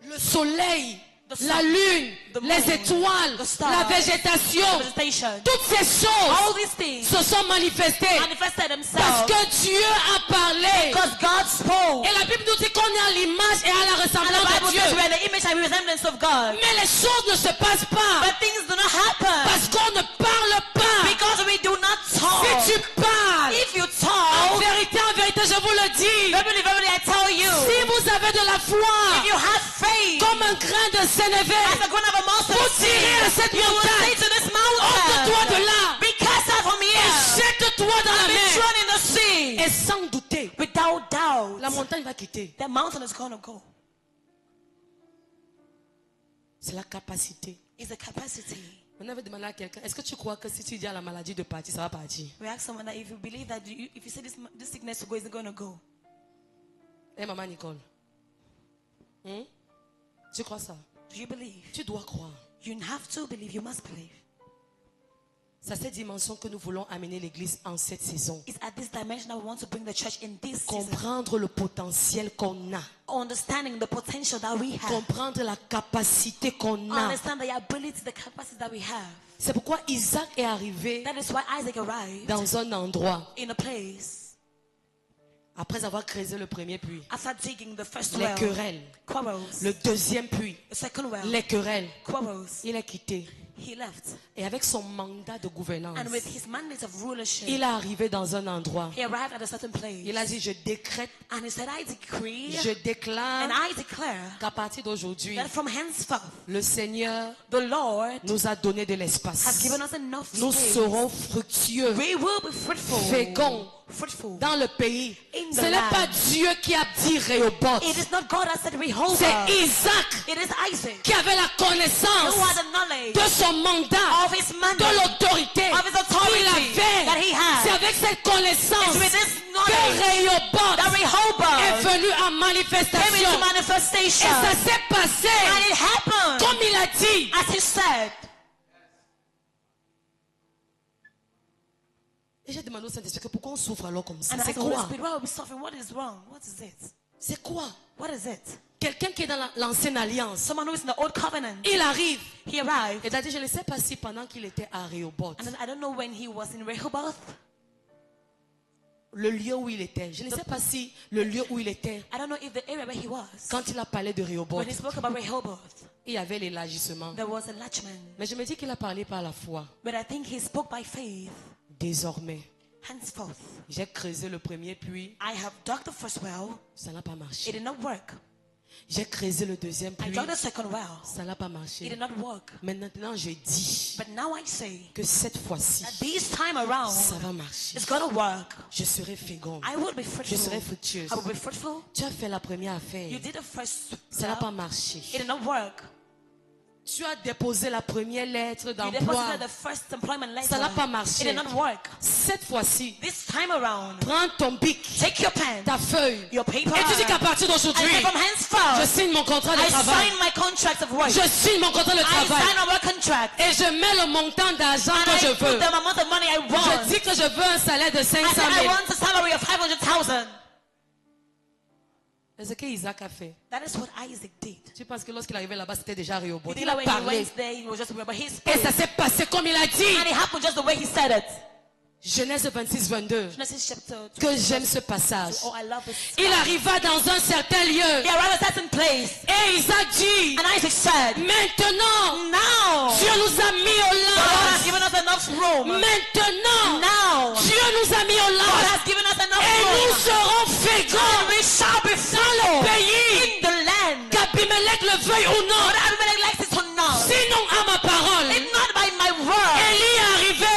Le soleil, The sun, la lune, the moon, les étoiles, the stars, la végétation, Vegetation. toutes ces All choses these things se sont manifestées manifested parce themselves que Dieu a parlé. because God spoke. Et la Bible nous dit qu'on est à l'image et à la And the ressemblance Bible de says Dieu. we are the image and resemblance of God. Mais les choses ne se passent pas But things do not happen parce qu'on ne parle pas. because we do not talk. Si tu parles, If you en talk, vérité, je vous le dis, verily, verily, I tell you, si vous avez de la if foi you have faith comme un grain de as sénévé, a grain of a mustard vous seed, direz à cette you will say montagne, to this ôte-toi mountain, de là be cast out from et here jette-toi dans and la be mer. thrown in the sea. Et sans douter, Without doubt, la montagne va quitter. the mountain is going to go. C'est la capacité. It's a capacity. On avait demandé à quelqu'un, est-ce que tu crois que si tu dis à la maladie de partir, ça va partir? We ask someone that if you believe that if you say this sickness to go, is it going to go? Eh, maman Nicole, tu crois ça? Do you believe? Tu dois croire. You have to believe. You must believe. C'est à cette dimension que nous voulons amener l'église en cette saison. It's at this dimension that we want to bring the church in this season. Comprendre le potentiel qu'on a. Understanding the potential that we have. Comprendre la capacité qu'on a. Understand the ability, the capacity that we have. C'est pourquoi Isaac est arrivé That is why Isaac arrived dans un endroit in a place après avoir creusé le premier puits. after digging the first Les well. querelles. Quarrels. Le deuxième puits. The second well. Les querelles. Quarrels. Il est quitté. He left. Et avec son mandat de gouvernance, And with his mandate of rulership, il est arrivé dans un endroit. he arrived at a certain place. Il a dit, je décrète, And he said, I decree je déclare and I declare qu'à partir d'aujourd'hui, that from henceforth, le Seigneur the Lord nous a donné de has l'espace. given us enough Nous space. serons fructueux, We will be fruitful. féconds Fruitful. dans le pays. In the Ce n'est land. pas Dieu qui a dit Rehoboth. It is not God that said Rehoboth. C'est Isaac It is Isaac qui avait la connaissance who had the knowledge de son mandat, of his de mandate, l'autorité of his authority qu'il avait. that he had. C'est avec cette connaissance It's with this que knowledge Rehoboth that est Rehoboth venu en came manifestation. into Et manifestation. ça s'est passé And it happened comme il a dit. as he said. Et j'ai demandé au Saint-Esprit que pourquoi on souffre alors comme ça? And I C'est asked the Holy quoi? Spirit, why are we suffering? What is wrong? What is it? C'est quoi? What is it? quelqu'un qui est dans l'ancienne alliance. Someone who is in the old covenant. Il arrive. He arrived. Et il a dit, je ne sais pas si pendant qu'il était à Rehoboth, And then I don't know when he was in Rehoboth. le lieu où il était, je ne sais pas si le lieu où il était, I don't know if the area where he was. quand il a parlé de When Rehoboth, he spoke about Rehoboth, il y avait l'élargissement. there was enlargement. Mais je me dis qu'il a parlé par la foi. But I think he spoke by faith. Désormais, Henceforth, j'ai creusé le premier puits, I have dug the first well. ça n'a pas It marché. did not work. J'ai creusé le deuxième I puits, dug the second well. ça n'a pas It marché. did not work. Maintenant, je dis But now I say que cette fois-ci, that this time around, ça va marcher. it's gonna work. Je serai féconde. I will be Je fruitful. serai fructueuse. I will be fruitful. Tu as fait la première affaire, You did the first ça n'a well. pas marché. It did not work. Tu as déposé la première lettre You d'emploi, deposited the first employment letter. ça n'a pas It marché. did not work. Cette fois-ci, This time around, prends ton bic, take your pen, ta feuille, your paper, et tu dis qu'à partir and d'aujourd'hui, say from je henceforth, signe mon contrat de I travail. sign my contract of work. Je signe mon contrat de I travail. sign my work contract. Et je mets le montant d'argent And que I je put veux. the amount of money I Je want. dis que je veux un salaire de I 500 said I 000. want a salary of 500,000. C'est ce qu'Isaac a fait. That is what Isaac did. Tu penses que lorsqu'il arrivait là-bas, c'était déjà You Rehoboth. think Il that a when he parlé. went there, he was just but he Et spoke. ça s'est passé comme il a dit. And it happened just the way he said it. Genèse 26, 22. Genesis chapter 2. Que j'aime ce passage. Oh, I love this. Il arriva dans un certain lieu. He arrived at a certain place. Et Isaac dit, And Isaac said, maintenant, now, Dieu nous a mis au God has large. given us enough room. Maintenant, Now, Dieu nous a mis au God large. has given us enough Et nous room. serons And féconds we shall be dans fruitful le pays. in the land. Qu'Abimelech le veuille ou non. Whether Abimelech likes it or not. Sinon à ma parole. It's not by my word. Élie est arrivé.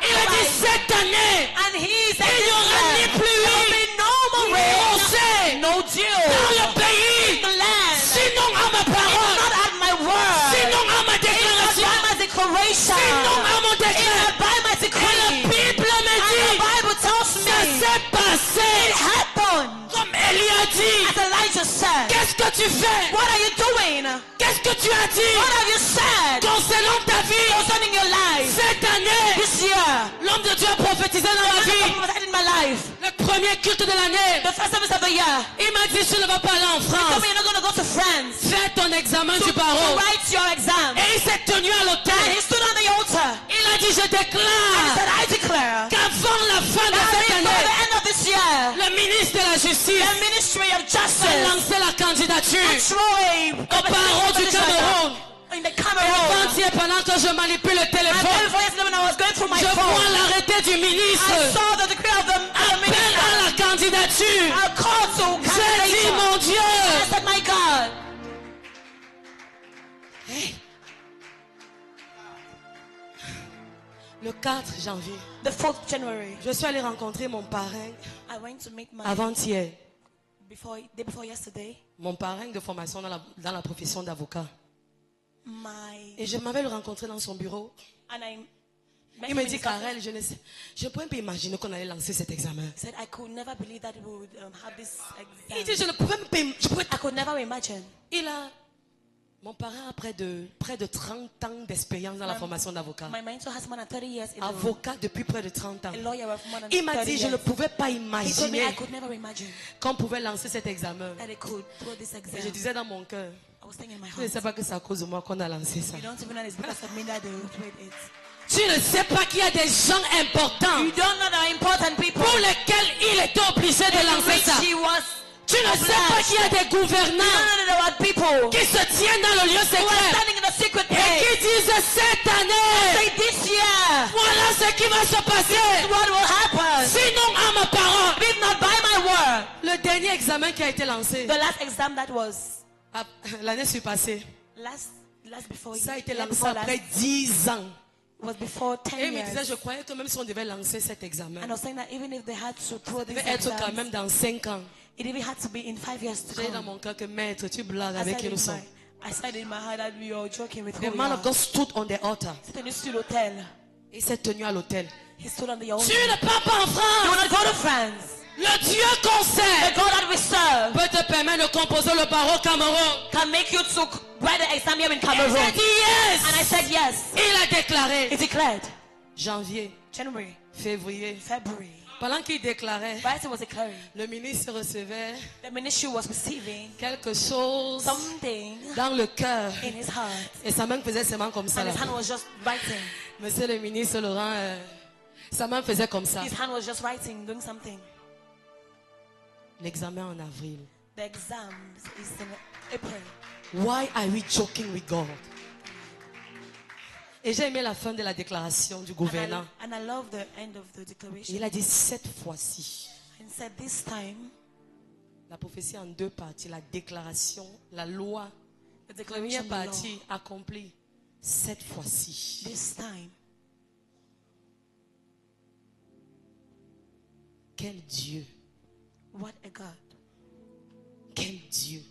Il a dit cette année, And he said, il n'y aura ni there will pluie, be no more ni rain, rosée no dans dew le in pays. the land. Sinon à ma It's parole. not at my word. Sinon à ma It's not déclaration. by my declaration. Sinon à mon It's décret. not by my Et decree. la Bible me And the dit, Bible tells ça me s'est passé it happened. comme Élie a dit. As Elijah said, Qu'est-ce que tu fais? what are you doing? Qu'est-ce que tu as dit What have you said concernant ta vie? concerning your life? Cette année, This year, l'homme de Dieu a prophétisé dans ma vie. in my life, Le premier culte de l'année, the first service of the year, il m'a dit, tu ne vas pas aller en tell France. me you're not going to go to France Fais ton examen du to barreau. write your exam. Et il s'est tenu à And l'autel. he stood on the altar. Il a dit, je He déclare said, I declare qu'avant la fin de that cette before année, the end of this year, le ministre de la Justice the ministry of va justice lancer la candidature Troy au barreau du Cameroun. in the Et Cameroon. avant-hier, pendant que je manipule le And téléphone, then for yesterday when I was going through my je phone, vois l'arrêté du I ministre. saw the decree of the Appel minister. à la candidature. A call to J'ai dit, candidate. mon Dieu, I said, my God. le 4 janvier, The 4th January, je suis allée rencontrer mon parrain I went to meet my avant-hier. day before yesterday. Mon parrain de formation dans la profession d'avocat. My Et je m'avais le rencontré dans son bureau. and I met Il him me in dit, his office. Karel, je ne pouvais pas imaginer qu'on allait lancer cet examen. He said I could never believe that we would have this Il exam. dit, je ne pouvais même pas, I could never imagine. Mon parrain a près de 30 ans d'expérience dans la formation d'avocat. My mentor has more than 30 years in Avocat depuis près de 30 ans. a lawyer of more than Il m'a 30 dit, je years. ne pouvais pas He told me imaginer I could never imagine qu'on pouvait lancer cet examen. that I could throw this exam. Et je disais dans mon cœur, I was thinking in my je ne heart, sais pas que c'est à cause de moi qu'on a lancé ça. you don't even know it's because of me that they would wait it. Tu ne sais pas qu'il y a des gens importants You don't know the important people pour lesquels il était obligé de lancer which ça. he was. Tu ne sais pas qu'il y a des You gouvernants don't know there were people qui se tiennent dans le lieu who are secret standing in the secret et place. qui disent cette année, Say this year, voilà ce qui va se passer. what will happen? Sinon, à ma parole. If not by my word. Le dernier examen qui a été lancé The last exam that was l'année surpassée, last before ça a été year lancé before last, après 10 ans. was before 10 Et il me disait, years. je croyais que même si on devait lancer cet examen, And I was saying that even if they had to throw il this devait être quand exam, même dans 5 ans. it even had to be in 5 years to J'ai dit dans come. mon cœur que maître, tu blagues I avec said, qui nous sommes. I said in my heart that we are joking with The who we man are. of God stood on the altar. C'était une studio hotel. Il s'est tenu à l'hôtel. He stood on the altar. Tu ne pars pas en You France. want to go to France? Le Dieu qu'on The sert God that we serve peut te permettre de composer le barreau au Cameroun. can make you to write the exam here in Et Cameroon. j'ai dit And I yes. said yes. Il a déclaré He declared janvier, January, février, February, Pendant qu'il déclarait, While he was declaring, le ministre recevait the ministry was receiving quelque chose something dans le cœur. in his heart. Et sa main faisait seulement comme ça. And Là. his hand was just writing. Monsieur le ministre Laurent, sa main faisait comme ça. His hand was just writing, doing something. L'examen en avril. The exam is in April. Why are we joking with God? Et j'ai aimé la fin de la déclaration du gouvernant. And I love the end of the declaration. Il a dit cette fois-ci. And said this time, La prophétie en deux parties. La déclaration, la loi. the Première declaration, the law. partie accomplie. Cette fois-ci. This time, Quel Dieu. what a God. Quel Dieu.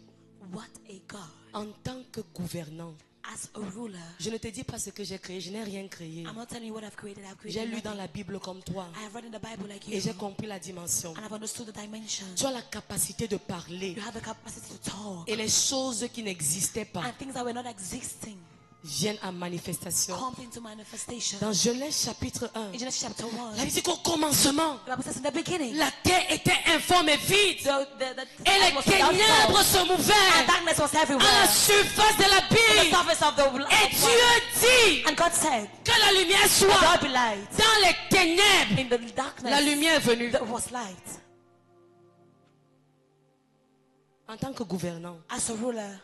What a God. En tant que gouvernant. As a ruler, Je ne te dis pas ce que j'ai créé. Je n'ai rien créé. I'm not telling you what I've created. J'ai lu dans nothing. la Bible comme toi. I have read in the Bible like Et you. j'ai compris la dimension. And I've understood the dimension. Tu as la capacité de parler. You have the capacity to talk. Et les choses qui n'existaient pas And things that were not existing viennent en manifestation. come into manifestation. Dans Genèse chapitre 1, In Genesis chapter 1, la Bible dit qu'au commencement, the Bible says in the beginning, la terre était informe et vide. the Et les earth was without ténèbres form, se and mouvaient darkness was à everywhere. la surface de On the l'abîme. surface of the Et water. Dieu dit And God said, que la lumière "Let soit. there be light." Dans les ténèbres, In the darkness, la lumière est venue. there was light. En tant que gouvernant, As a ruler,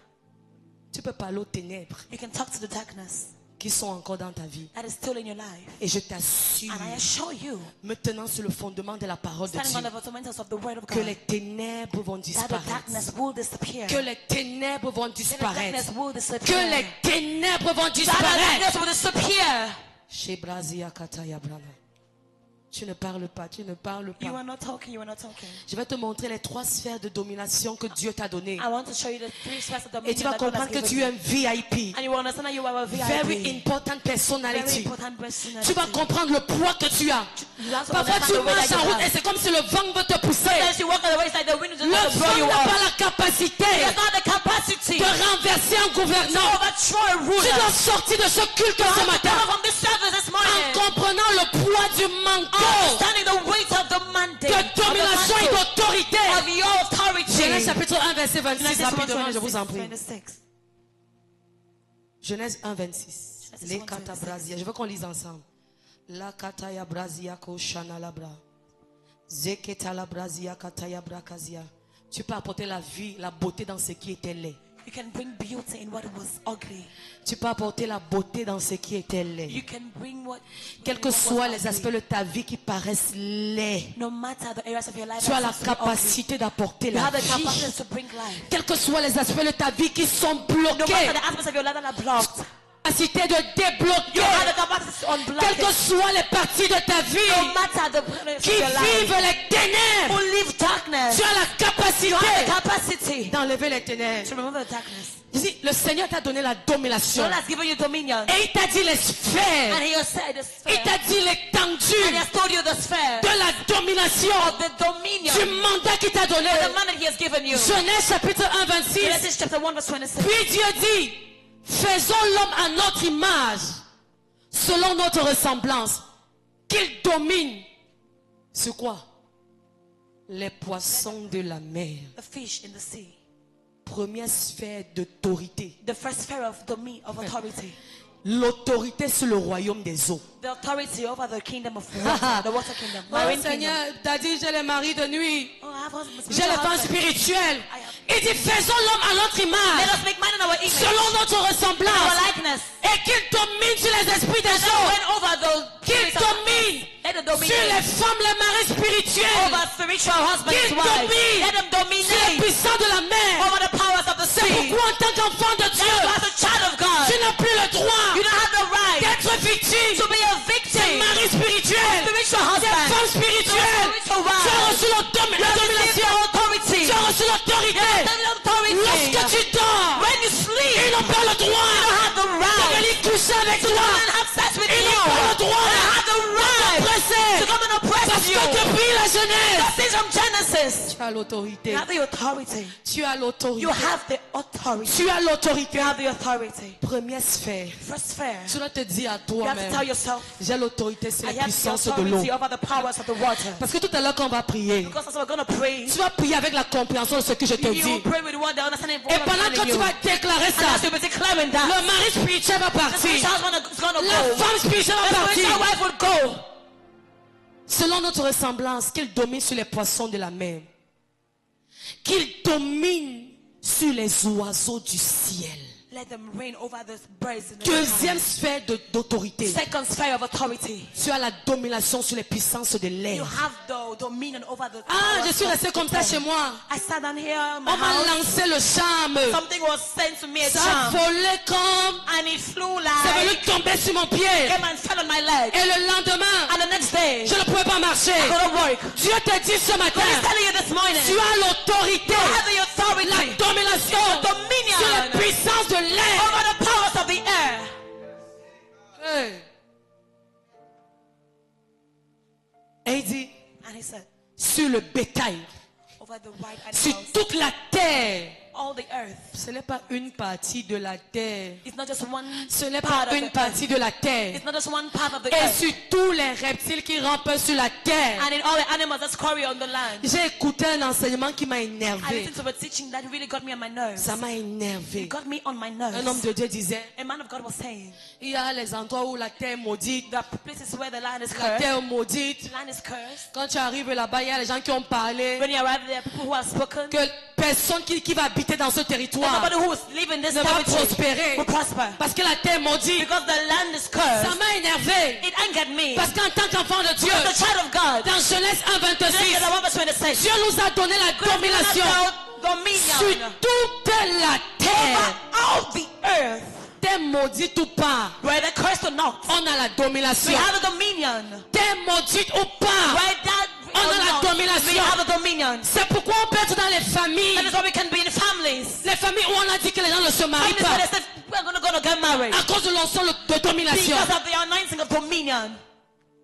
tu peux parler aux ténèbres you can talk to the darkness qui sont encore dans ta vie. that is still in your life. Et je t'assure, And I assure you, me tenant sur le fondement de la parole de standing on Dieu, the fundamentals of the word of que God, les ténèbres vont that the disparaître. darkness will disappear. Que les ténèbres vont That the darkness disparaître. will disappear. Que les ténèbres vont That the disparaître. darkness will disappear. Chez Brazia Kataya Brana. Tu ne parles pas, tu ne parles You pas. are not talking, you are not talking. Je vais te montrer les 3 sphères de domination que Dieu t'a données. I want to show you the 3 spheres of Et dominion tu vas that God has comprendre que given tu es you. un VIP. And you will understand that you are a VIP. Very important Very personality. important personality. Tu vas comprendre le poids que tu as. You have to Parfois understand tu the way marches that en you route et have. c'est comme si le vent veut te pousser. Sometimes you walk on the way, it's like the wind just Le wants to blow vent you n'a up. pas la capacité He has not the capacity de renverser un to gouvernant. overthrow a Tu ruler. dois sortir de ce culte You ce have to matin come from this service this en morning. comprenant le poids du manteau Understanding the weight of the mandate. de domination et d'autorité. Of your authority. Genèse chapitre 1 verset 26 Genesis rapidement, je vous en 1:26, prie. 26. Genèse 1 26. Genesis Les 1:26. kata brazia. Je veux qu'on lise ensemble. La kataya brazia ko shana labra. Zeketa la brazia kataya brakazia. Tu peux apporter la vie, la beauté dans ce qui était laid. You can bring beauty in what was ugly. Tu peux apporter la beauté dans ce qui était laid. You can bring what, Quels que what was soient les ugly. aspects de ta vie qui paraissent laids, No matter the areas of your life tu as that la seem to be ugly, capacité d'apporter you la have the vie. capacity to bring life. Quels que soient les aspects de ta vie qui sont No bloqués, matter the aspects of your life that are blocked, capacité de you have débloquer. the capacity to unblock Quelles que it. soient les parties de ta No vie matter the areas qui of your life vivent les who ténèbres, live darkness, tu as la you have the capacité capacity d'enlever les ténèbres. to remove the darkness. Ici, le Seigneur t'a donné la domination. God has given you dominion. Et il t'a dit les sphères. And he has said the sphere. Il t'a dit And he l'étendue has told you the sphere de la domination of the dominion. du mandat qu'il t'a donné. The man that he has given you. Genèse chapitre 1, 26. Genesis chapter 1 verse 26. Puis Dieu dit, faisons l'homme à notre image, selon notre ressemblance, qu'il domine. Sur quoi? Les poissons de la mer. The fish in the sea. Première sphère d'autorité. The first sphere of authority. L'autorité sur le royaume des eaux. The authority over the kingdom of water. The water kingdom. Oh Marine Seigneur, kingdom. t'as dit j'ai les maris de nuit. Oh, I have husbands. J'ai les femmes spirituelles. Il dit faisons l'homme à notre Let image, us make man in our image. selon notre Our ressemblance. likeness. Et qu'il domine sur les esprits des Let eaux. went over the Qu'il domine Let them sur dominate les femmes, les maris spirituels. over spiritual husbands Qu'il and wives. domine Let them sur les dominate puissants de la mer. over the powers of the C'est sea. pourquoi en tant qu'enfant de Dieu, As a child of God, tu n'as plus le droit you don't have the right d'être victime to be a des victim. maris spirituels, Spiritual des husband. femmes spirituelles. Spiritual Tu as wife. reçu la domination. Authority. Tu as reçu l'autorité. Authority. Lorsque tu dors, When you sleep, ils n'ont pas le droit you don't have the de right venir coucher avec to toi. come and have sex with Ils you. n'ont pas le You droit don't have the right d'oppresser. to come and oppress Parce Parce you. que depuis la God Genèse, says from Genesis, tu as l'autorité. you have the authority. Tu as l'autorité. You have the authority. Tu as l'autorité. You have the authority. Première sphère. First sphere. Tu dois te dire à You have to tell toi-même, yourself, j'ai l'autorité sur I la have the puissance de l'eau. authority over the powers of the water. Parce que tout à l'heure quand on va prier, Because as we're going to pray, tu vas prier avec la compréhension de ce que je te you dis. will pray with what the understanding of Et what I'm pendant que telling tu you. vas déclarer And ça, as you'll be declaring that, le mari spirituel va the partir. spiritual husband is going to La go. femme spirituelle va The partir. spiritual wife will go. Selon notre ressemblance, qu'il domine sur les poissons de la mer. Qu'il domine sur les oiseaux du ciel. Let them reign over the birds in the Deuxième sky. sphère d'autorité. Second sphere of authority. Tu as la domination sur les puissances de You l'air. have the dominion over the Ah, powers je suis of restée comme ça the chez air. moi. I sat down here in my On m'a house. lancé le charme. Something was sent to me, a Ça charm. volait comme... And it flew C'est venu like, tomber sur mon pied. came and fell on my leg. Et le lendemain, And the next day, je ne pouvais pas marcher. I couldn't work. Dieu te dit ce matin, God is telling you this morning, tu as l'autorité, you have the authority, la domination the dominion sur les puissances de l'air. over the powers of the air. Hey. Et il dit, And he said, sur le bétail, over the white sur animals, toute la terre. all the earth. Ce n'est pas une partie de la terre. It's not just one Ce n'est part pas of une the partie earth. de la terre. It's not just one part of the Et earth. sur tous les reptiles qui rampent sur la terre. And in all the animals that scurry on the land. J'ai écouté un enseignement qui m'a I énervé. listened to a teaching that really got me on my nerves. Ça m'a énervé. It got me on my Un homme nerves. de Dieu disait, A man of God was saying, il y a les endroits où la terre est maudite. there are places where the land is La cursed. terre est maudite. The land is cursed. Quand tu arrives là-bas, il y a les gens qui ont parlé. When you arrive there, people who have spoken, Que personne qui va habiter dans ce and territoire nobody who is living this ne va territory prospérer. will prosper. Parce que la terre est maudite. Because the land is Ça cursed. m'a énervé. It angered me. Parce qu'en tant qu'enfant de Dieu, As a child of God, dans Genèse 1:26, Genesis 1:26, Dieu nous a donné la domination sur dominion toute la terre. over all the earth. Terre maudite ou pas, Whether cursed or not, on a la domination. we have a dominion. Terre maudite ou pas, Whether on or a la not, domination. we have a dominion. C'est pourquoi on peut être dans les familles. That is why we can be in families. Les familles où on a dit que les gens ne se marient Families where pas. they said, we're going to get married. À cause de l'ensemble de domination. Because of the anointing of dominion.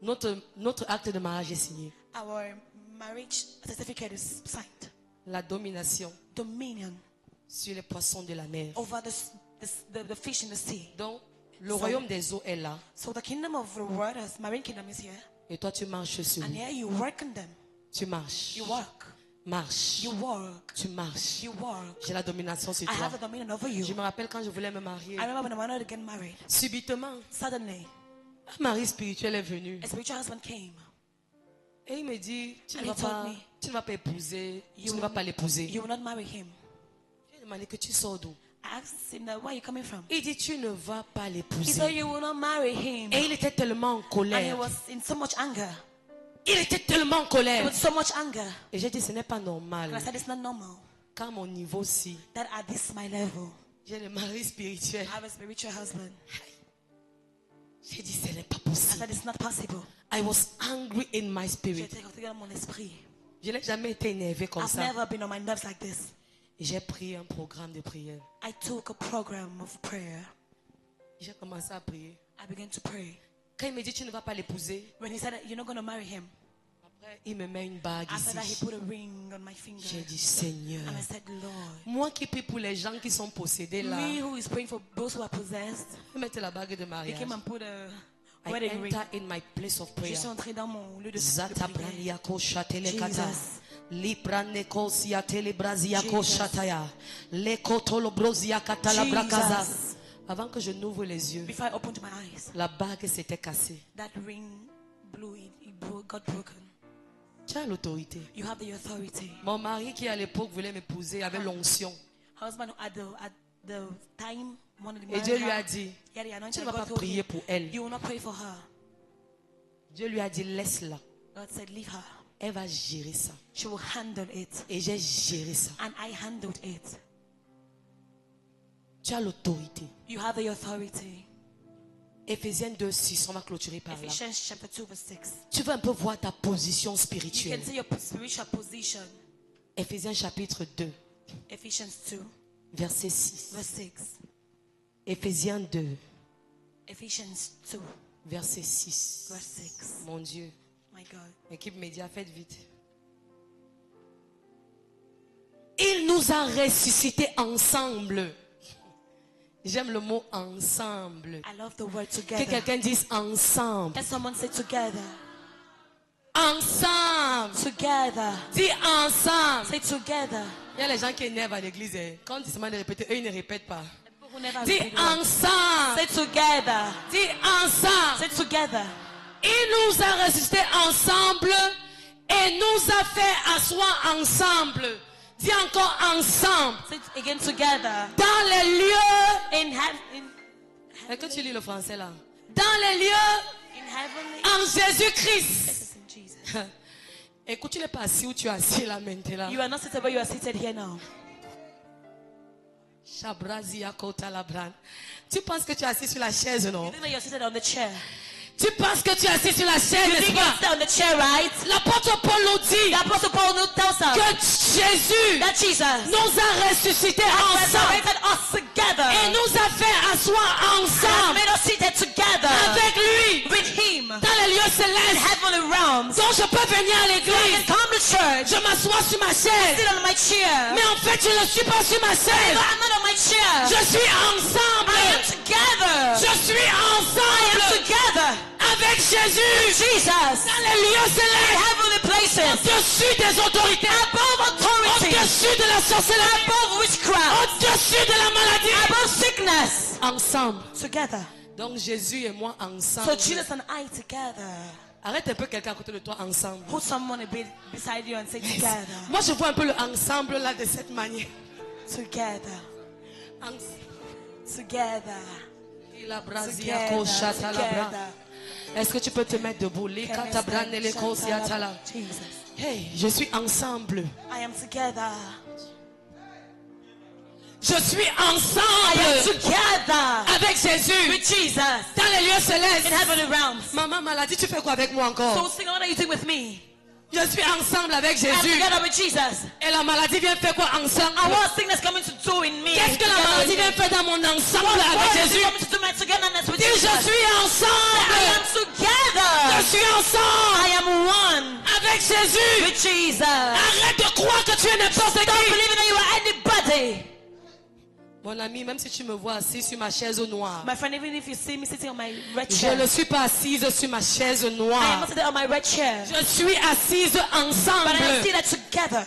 Notre acte de mariage est signé. Our marriage certificate is signed. La domination Dominion sur les poissons de la mer. over the fish in the sea. Donc, le royaume des eaux est là. So the kingdom of the waters, marine kingdom is here. Et toi, tu marches sur And lui. here you work on them. Tu marches. You work. Marche. You work. Tu marches. You work. J'ai la domination sur I toi. have the dominion over you. Je me rappelle quand je voulais me marier. I remember when I wanted to get married. Subitement, Suddenly, un mari spirituel est venu. a spiritual husband came. Et il me dit, tu And ne he vas told pas, me, tu ne vas pas épouser. Tu You- ne vas pas l'épouser. You will not marry him. J'ai demandé que tu sors d'où. I asked him, where are you coming from? Il dit, tu ne vas pas He l'épouser. said, you will not marry him. Et il était tellement en And he colère. was in so much anger. Il était tellement en He colère. was so much anger. Et j'ai dit, ce n'est pas And I normal. said, it's not normal Quand mon niveau si, that at this my level, j'ai le mari spirituel. I have a spiritual husband. J'ai dit, ce n'est pas I possible. said, it's not possible. I was angry in my J'ai spirit. été fatiguée dans mon esprit. Je n'ai jamais été énervé comme I've ça. never been on my nerves like this. Et j'ai pris un programme de prière. I took a program of prayer. J'ai commencé à prier. I began to pray. Quand il me dit, tu ne vas pas l'épouser, When he said, you're not going to marry him, après, il me met une bague after that he ici. put a ring on my finger. J'ai dit, Seigneur, And I said, Lord, moi qui prie pour les gens qui sont possédés là, me who is praying for those who are possessed, mettez la bague de he mariage. came and put a I wedding ring. enter in my place of Je prayer. suis entrée dans mon lieu de Zata prière. braniako shatele kata. Jesus. Lipraneko siatele braziako Jesus. shataya. Lekotolo brozia kata la Jesus. brakaza. Avant que je n'ouvre les yeux, Before I opened my eyes, la bague s'était cassée. that ring blew, got broken. Tu as l'autorité. You have the authority. Mon mari qui à l'époque voulait m'épouser avait l'onction. Husband at the time wanted to Et marry Dieu lui a her. dit, Yeah, the tu anointing ne of vas pas God told prier him, pour elle. you will not pray for her. Dieu lui a dit, laisse-la. God said, leave her. Elle va gérer ça. She will handle it. Et j'ai géré ça. And I handled it. Tu as l'autorité. You have the authority. Éphésiens 2:6, on va clôturer par là. Ephesians chapter 2 verse 6. Tu veux un peu voir ta position You spirituelle. can see your spiritual position. Éphésiens chapitre 2, Ephesians 2 verset 6. verse 6. Éphésiens 2, Ephesians 2 verset 6. verse 6. Mon Dieu, My My God. Équipe média, faites vite. Il nous a ressuscités ensemble. J'aime le mot ensemble. I love the word Que together. quelqu'un dise ensemble. Can someone say together? Ensemble. Together. Dis ensemble. Say together. Il y a les gens qui énervent à l'église. Quand ils se demandent de répéter, eux ils ne répètent pas. Who never Dis repeat the word. ensemble. Say together. Dis ensemble. Say together. Il nous a ressuscités ensemble et nous a fait asseoir ensemble. Dis encore ensemble. Say it again together. Dans les lieux. In heaven. Est-ce que tu lis le français là? Dans les lieux. In heavenly. En Jésus-Christ. This is in Jesus. Écoute, tu n'es pas assis où tu es assis là maintenant. You are not seated where you are seated here now. Shabrazia kota labran. Tu penses que tu es assis sur la chaise, You non? think that you're seated on the chair. Tu penses que tu es assis sur la chaise, You n'est-ce think you're pas? seated on the chair, right? L'apôtre Paul nous dit The Apostle Paul tells us que Jésus that Jesus nous a ressuscités ensemble resurrected us together. et nous a fait asseoir And ensemble made us seated together avec lui with Him dans les lieux in célestes. heavenly realms. Donc je peux venir à I can l'église, come to church, je m'assois sur ma chaise, sit on my chair. mais en fait je ne suis pas sur ma chaise. But I'm not on my chair. Je suis ensemble. I am together. Je suis I am ensemble together. avec Jésus Jesus. dans les lieux In célestes, heavenly places. au-dessus des autorités, Above authority. au-dessus de la sorcellerie, Above witchcraft. au-dessus de la maladie. Above sickness. Ensemble. Together. Donc Jésus et moi So ensemble. Jesus and I together. Arrête un peu quelqu'un à côté de toi ensemble. Put someone a bit beside you and say together. Moi je vois un peu le ensemble là de cette manière. Together. Together. La brasia Together. koshata la bra. Together. Est-ce que tu peux te mettre debout? Can Lika I tabra stand? nele kosiata la. Jesus. Hey, je suis ensemble. I am together. Je suis I am ensemble together avec Jésus with Jesus dans les lieux célestes. in heavenly realms. Maman maladie, tu fais quoi avec moi So encore? sing, what are you doing with me? Je suis ensemble avec I am Jésus. together with Jesus. Et la maladie vient faire quoi ensemble? And what sickness coming to do in me? Qu'est-ce que la Together maladie with vient me. faire dans mon ensemble What avec is Jésus? coming to do my togetherness with Dis, je Jesus? suis I ensemble. am together. Je suis ensemble I am one avec Jésus. with Jesus. Arrête de croire que tu es n'importe Stop qui. believing that you are anybody. Mon ami, même si tu me vois assis sur ma chaise noire, My friend, even if you see me sitting on my red je chair, ne suis pas assise sur ma chaise I am noire. not sitting on my red chair, Je suis assise but I am ensemble. seated together.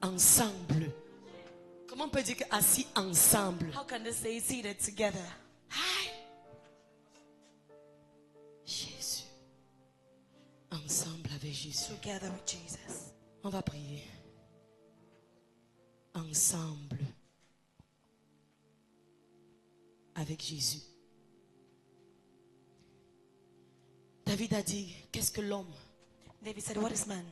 Ensemble. Comment on peut dire que assis ensemble? How can they say seated together? Jésus. Ensemble avec Jésus. Together with Jesus. On va prier. Ensemble avec Jésus. David a dit, qu'est-ce que l'homme? David said, what is man?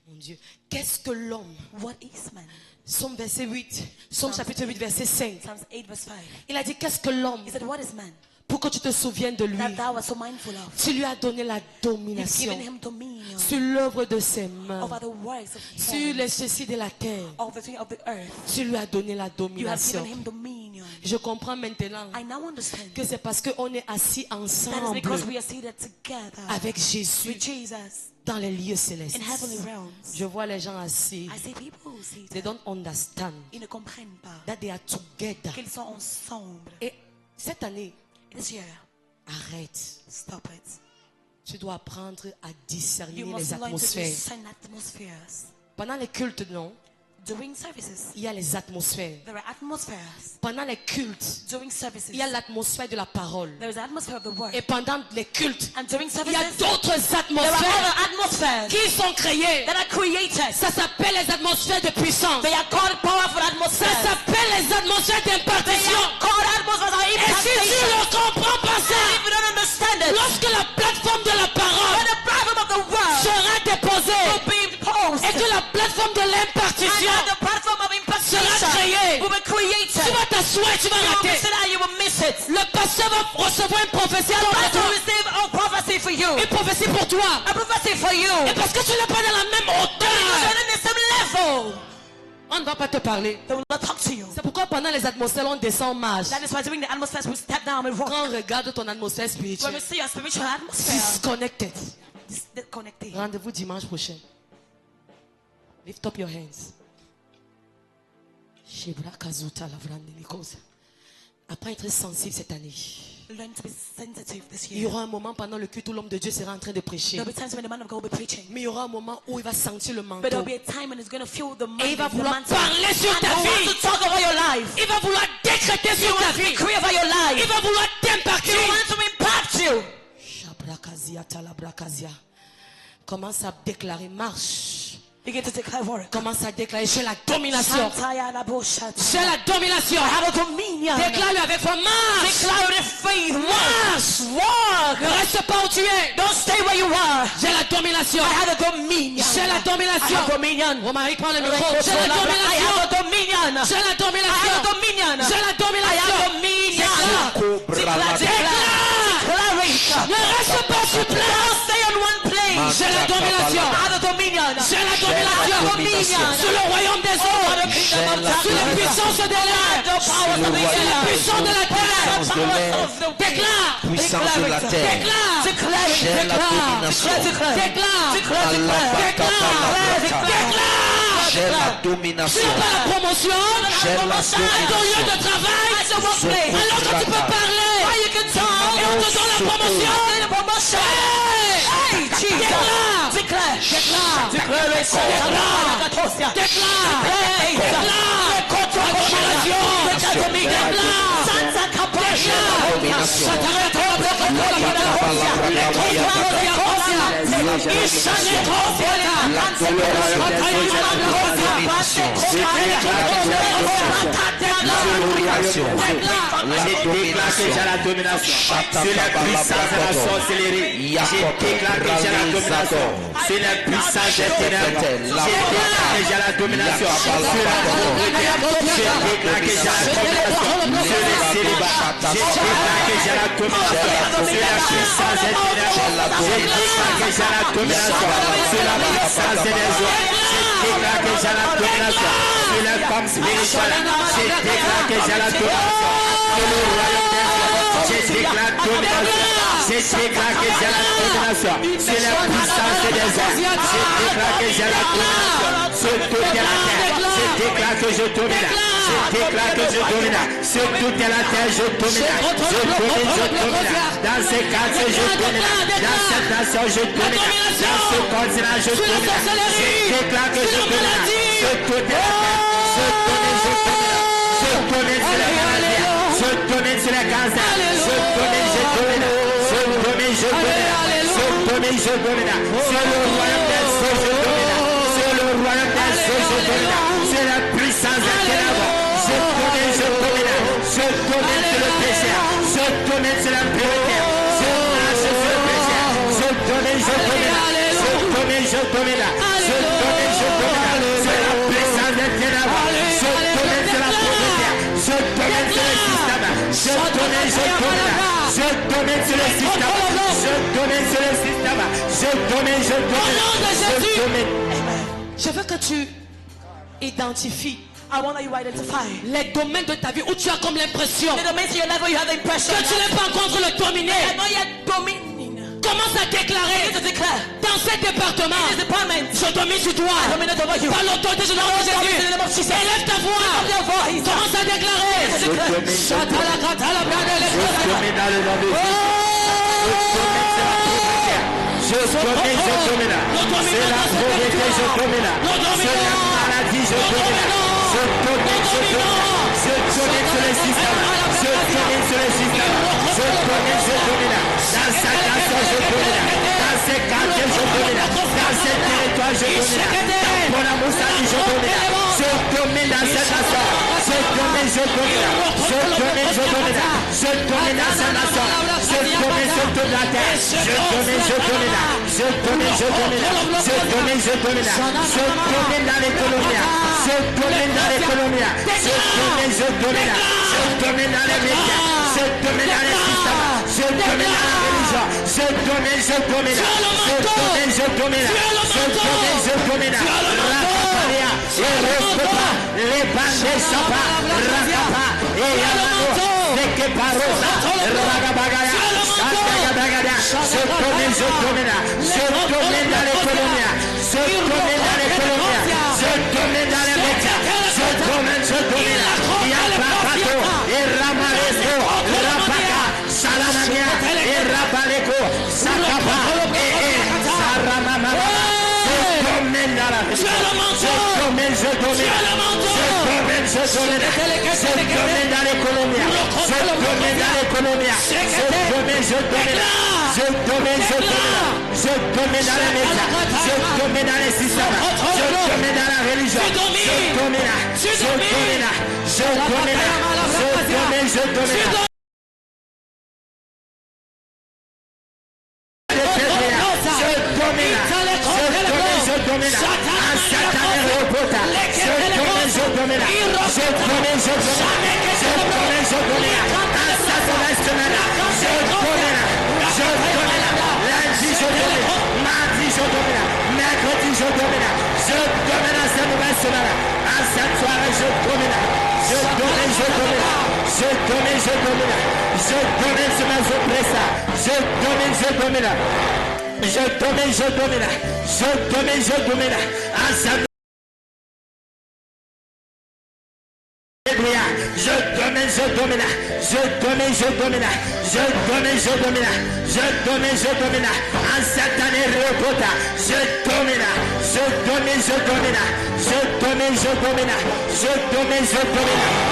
Mon Dieu, qu'est-ce que l'homme? What is man? Somme verset 8, Somme chapitre 8 verset 5. Psalms 8 verse 5. Il a dit, qu'est-ce que l'homme? He said, what is man? Pour que tu te souviennes de lui. That thou art so mindful of. Tu lui as donné la You've domination given him dominion sur l'œuvre de ses mains, over the works of his sur hands, les ceci de la terre. over the things of the earth. Tu lui as donné la You have domination. given him dominion. Je comprends maintenant I now understand que c'est parce qu'on est assis that is ensemble because we are seated together avec Jésus with Jesus dans les lieux célestes. in heavenly realms. Je vois les gens assis. I see people who see They don't understand ils ne comprennent pas that they are together. qu'ils sont ensemble. Et cette année, This year, arrête. stop it. Tu dois apprendre à discerner You les must learn to atmosphères. discern atmospheres. Pendant les cultes, non, During services, il y a les atmosphères. there are atmospheres. Pendant les cultes, During services, il y a l'atmosphère de la parole. there is the atmosphere of the word. Et pendant les cultes, And during il y a services, d'autres there are atmosphères other atmospheres qui sont créées. that are created. Ça s'appelle les atmosphères de puissance. They are called powerful Ça atmospheres. s'appelle les atmosphères They d'impartition. are called atmospheres of Et si tu impartation. ne comprends pas ça, If you don't understand it, lorsque la plateforme de la when parole the platform of the word sera déposée will be imposed, et que la plateforme de and l'impartition then the platform of sera impartation créée, will be created, tu vas t'asseoir et tu vas you will rater. miss it and you will miss it. Le pasteur va recevoir une prophétie à ton Pastor endroit. will receive a prophecy for you. Une prophétie pour toi. A prophecy for you. Et parce que tu n'es pas dans la même You're hauteur, not in the same level. On ne va pas te parler. They will not talk to you. C'est pourquoi pendant les atmosphères, on descend en marche. That is why during the atmosphere we step down and walk. Quand on regarde ton atmosphère When spirituelle, we see your spiritual atmosphere, disconnected. disconnected. Rendez-vous dimanche prochain. Lift up your hands. Apprends à être sensible cette année. Learn to be sensitive this Il y year. aura un moment pendant le culte où l'homme de Dieu sera en train de prêcher. There'll be times when the man of God will be preaching. Mais il y aura un moment où il va sentir le But manteau. there'll be a time when he's going to feel the Et il va mantle. vouloir parler sur And ta he wants vie. to talk over your life. Il va vouloir décréter He sur ta wants to vie. decree over your Il life. va vouloir He t'impartir. wants to impact you. Shabrakazia talabrakazia. Commence à déclarer marche. Begin to declare for it. Commence à déclarer j'ai la domination. Shantaya la boshata. J'ai la domination. I have a dominion. Déclare-le avec foi. Marche. Declare with faith. Marche. Walk. Ne reste pas où tu es. Don't stay where you are. J'ai la domination. I have a dominion. J'ai la I domination. have dominion. Mon mari prend le micro. J'ai I la domination. have a dominion. J'ai la I domination. have dominion. J'ai la I domination. have dominion. Déclare. Declare it. Ne reste pas sur place. Don't stay on one place. J'ai la domination. I have a dominion. J'ai la domination. Sur le royaume des eaux. Sur les puissances de l'air. Sur les puissances de la terre. Déclare. Puissance de la terre. Déclare. J'ai la domination. Déclare. J'ai la Tu domination. n'as pas la promotion. J'ai la À ton lieu de travail. Alors que tu peux parler. Et on te donne la promotion. Hey! Déclare. Déclare. J'ai la domination sur les puissances de la sorcellerie. J'ai déclaré que j'ai la domination sur les puissances des ténèbres. J'ai déclaré que j'ai la domination sur la pauvreté. J'ai déclaré que j'ai la domination sur les célibats. J'ai déclaré que j'ai la domination sur la puissance des ténèbres. J'ai déclaré que j'ai la domination sur la puissance des autres. J'ai déclaré que j'ai la domination sur les femmes spirituelles. J'ai déclaré que j'ai la domination sur le royaume des cieux. J'ai déclaré domination. J'ai déclaré que j'ai la domination sur les puissances des hommes. J'ai déclaré que j'ai la domination sur toute la terre. J'ai déclaré que je domine. J'ai déclaré que je domine. Sur toute la terre, je domine. Je domine, je domine. Dans ces quartiers, je domine. Dans cette nation, je domine. Dans ce continent, je domine. Je déclare que je domine. Sur toute la terre, je domine, je domine. Je domine sur les maladies. Je domine sur les cancers. Je domine, je domine. Je domine, je domine. Je domine, je domine. Sur le royaume des cieux, je domine. Sur le royaume des cieux, je domine. Sur la puissance des ténèbres. Je domine, je domine. Je domine sur le péché. Je domine sur l'impureté. Je marche sur le péché. Je domine, je domine. Je domine, je domine. Je domine, je domine. Sur la puissance des ténèbres. Je domine sur la pauvreté. Je domine sur le système. Je domine, je domine. Je domine sur le système. Je domine sur le système. Je domine, je domine. Je domine. Je veux que tu identifies I want that you identify les domaines de ta vie où tu as comme l'impression the domains in your life where you have the impression que tu n'es pas encore le dominer. that not yet dominion. Commence à déclarer To declare dans ce département. this department Je domine sur toi. dominate over you. Par l'autorité de In the Jésus. name of Jesus. Élève ta voix. Your voice. Commence à déclarer. Je domine, je Chatala, katala, brada, Je les- domine dans le nom de Jésus. Je domine, je domine. C'est la pauvreté, je domine. C'est la maladie, je domine. Je domine, je domine. Je domine sur le système. Je domine sur le système. Je domine, je domine. Dans sa nation, je domine. Dans ses quartiers, je domine. Dans ses territoires, je domine. Dans Bonamoussani, je domine. Je domine dans cette nation. Je domine, je domine. Je domine, je domine. Je domine dans cette nation. Je domine sur toute la terre. Je domine, je domine. Je domine, je domine. Je domine, je domine. Je domine dans l'économie. Je domine dans l'économie. Je domine, je domine. Je domine dans les médias. Je domine dans les systèmes. Je domine dans la religion. Je domine, je domine. Je domine, je domine. Je domine, je domine. Maria, Eroskopa, Lebande Sapa, Rakapa, Eyamano, Nekeparosa, Ragabagaya, Santagabagaya, je domine dans l'économie, je domine dans l'économie, je domine dans les métiers, je domine, Yapapato, Eramareso, Rapaka, Salamania, Erabaleko, Sakapa, Saramama, je domine dans la vie, je domine dans l'économie, je domine dans l'économie, je domine dans les médias, je domine dans les systèmes, je domine dans la religion, je domine.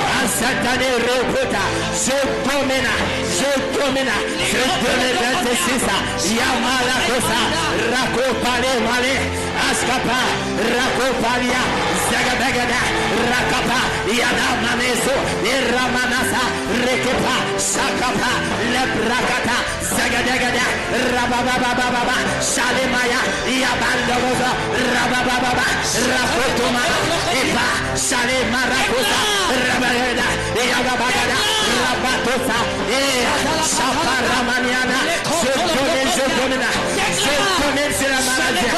En cette année, Askapa, Rakopalia, Zagabagada, Rakapa, Yada Maneso, Ramanasa, Rekepa, Sakapa, Lebrakata, Zagadagada, Rabababa, Salemaya, Yabandogoza, Rabababa, Rakotoma, Epa, Salemarakosa, Rabagada, Yagabagada, Rabatosa, Saparamaniana, je domine sur la maladie, je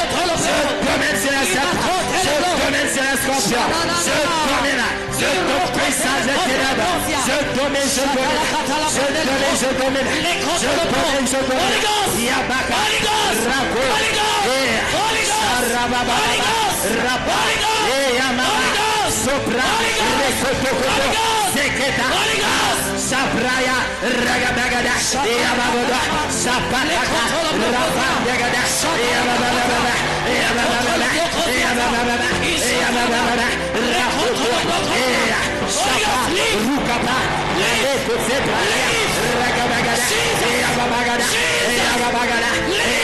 domine sur la serpent, je domine sur la scorpion, je domine puissance des ténèbres, je domine, Yabaka, Rako, Sarababa, Rapa, Yamama, Sopra, Rekotoko, Seketa, Sapraya, Ragabagada, Yabagoda, Sapataka, Rapagada, Yabababa, Sapa, Rukapa, Leko Sepraya, Ragabagada, Yababagada, Yababagada,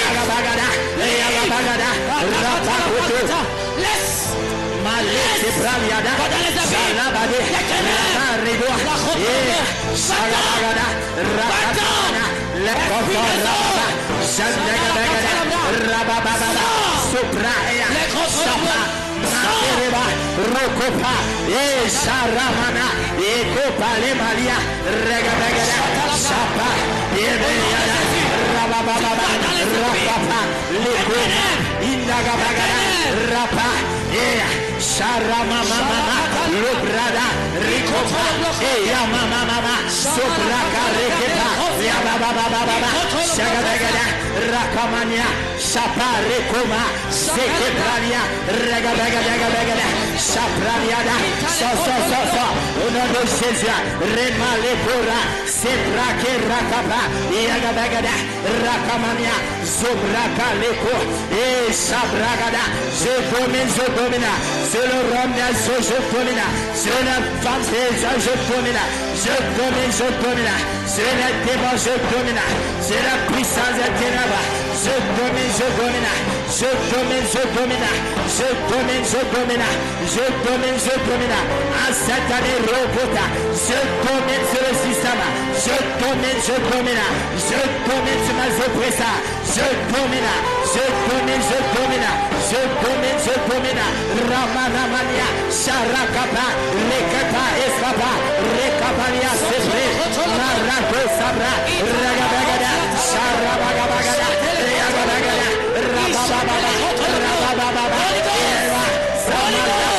Yababagada, Yababagada, Rapakoto, Malete Praviada, Salabade, Ridoa, Salabagada, Rakatana, Lekota Rababa, Sandagada, Rabababa, Supraya, Sapa, Matereba, Rokopa, Saramana, Ekopa Lemalia, Regabagada, Sapa, Yebeyada, Rabababa, Rapapa, Lekona, Indagabagada, Rapa, Saramama, Lubrada, Rikopa, Yamama, Sobraka, Rekepa, Yabababa, Sagadagada, Rakamania, Sapa, Rekoma, Sekeprania, Regabagada, Sapraniada, So, au nom de Jésus, Remalepora, Seprake, Rakapa, Yagabagada, Rakamania, Sobraka, Leko, et Sabragada, je domine, c'est le rhum des eaux, je domine, c'est la femme des eaux, je domine, c'est les démons, je domine, c'est la puissance des ténèbres, je domine, en cette année, Robota, je domine sur le système, je domine sur ma oppressa, je domine, Ramanamania, Sharakapa, Rekapa, Escapa, Rekapania, Sebre, Marato Sabra, Ragabagada, Sharabagabagada, Ragabagada, Rabababa, Samara.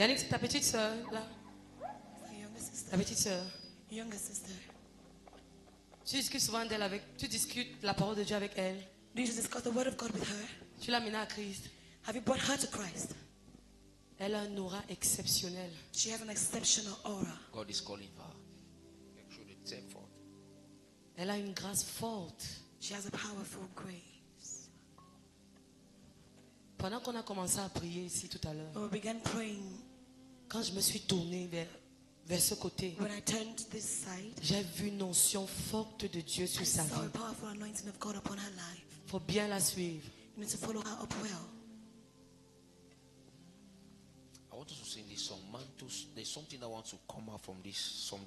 Yannick, ta petite soeur, là. Ta petite soeur. Younger sister. Tu discutes souvent d'elle avec, tu discutes la parole de Dieu avec elle. Do you discuss the word of God with her? Tu l'as menée à Christ. Have you brought her to Christ? Elle a un aura exceptionnel. She has an exceptional aura. God is calling her. Make sure they take forth. Elle a une grâce forte. She has a powerful grace. Pendant qu'on a commencé à prier ici tout à l'heure, When we began praying, quand je me suis tournée vers ce côté, when I turned to this side, j'ai vu une onction forte de Dieu sur I sa saw a vie. powerful anointing of God upon her life. Il faut bien la suivre. You need to follow her up well. I want us to sing this song. Mantos, there's something that wants to come out from this song.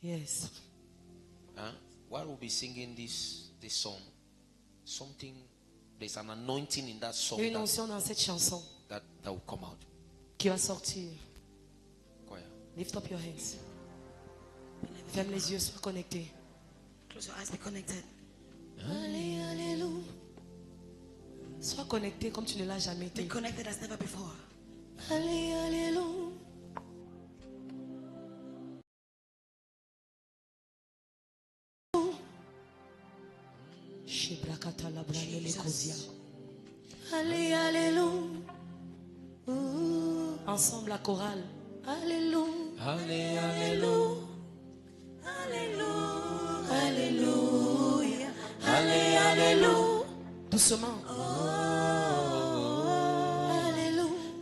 Yes. Huh? While we'll be singing this song, something, there's an anointing in that song Il y a une onction dans cette chanson that will come out. qui va sortir. Choir. Lift up your hands. Ferme les yeux, sois connecté. Close your eyes, be connected. Alléluia. Sois connecté comme tu ne l'as jamais été. Be connected as never before. Alléluia. Alléluia. Ensemble la chorale. Alléluia. Alléluia. Alléluia. Alléluia. Doucement.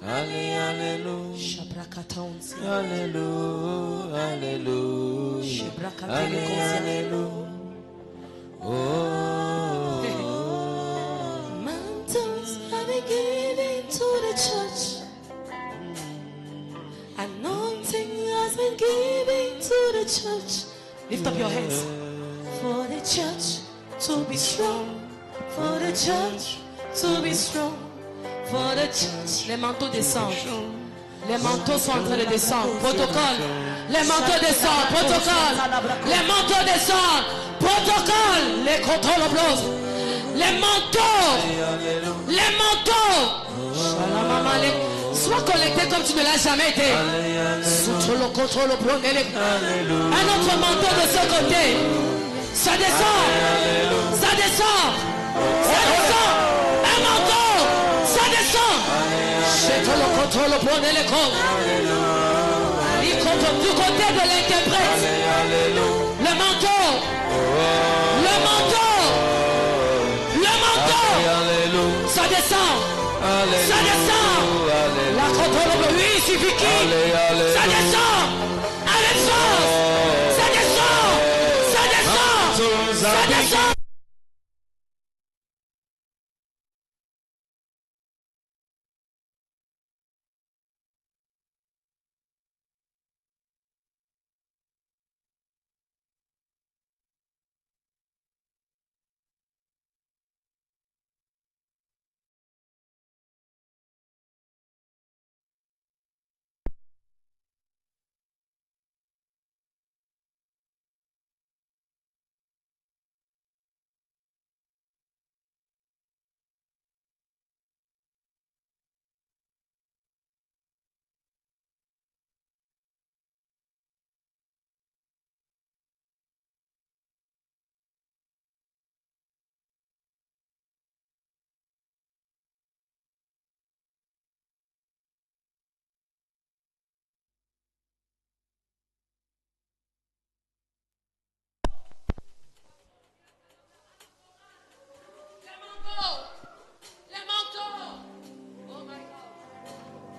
Alléluia. Shabrakataonsi. Alléluia. Alléluia. Shebrakatelekosiya. Mountains have been given to the church. Anointing has been given to the church. Lift up your hands. For the church to be strong. For the church to be strong. For the church. Les manteaux descendent. Les manteaux sont en train de descendre. Protocole. Les manteaux descendent. Protocole. Les manteaux descendent. Protocole. Les contrôles. Les manteaux. Les manteaux. Sois connecté comme tu ne l'as jamais été. Un autre manteau de ce côté. Ça descend. Ça descend. Ça descend. Un manteau. Ça descend. Du côté de l'interprète. Le manteau. Le manteau. Le manteau. Ça descend. Ça descend. La contrôle. Oui, c'est Vicky. Ça descend. Avec force. Ça descend. Ça descend. Ça descend.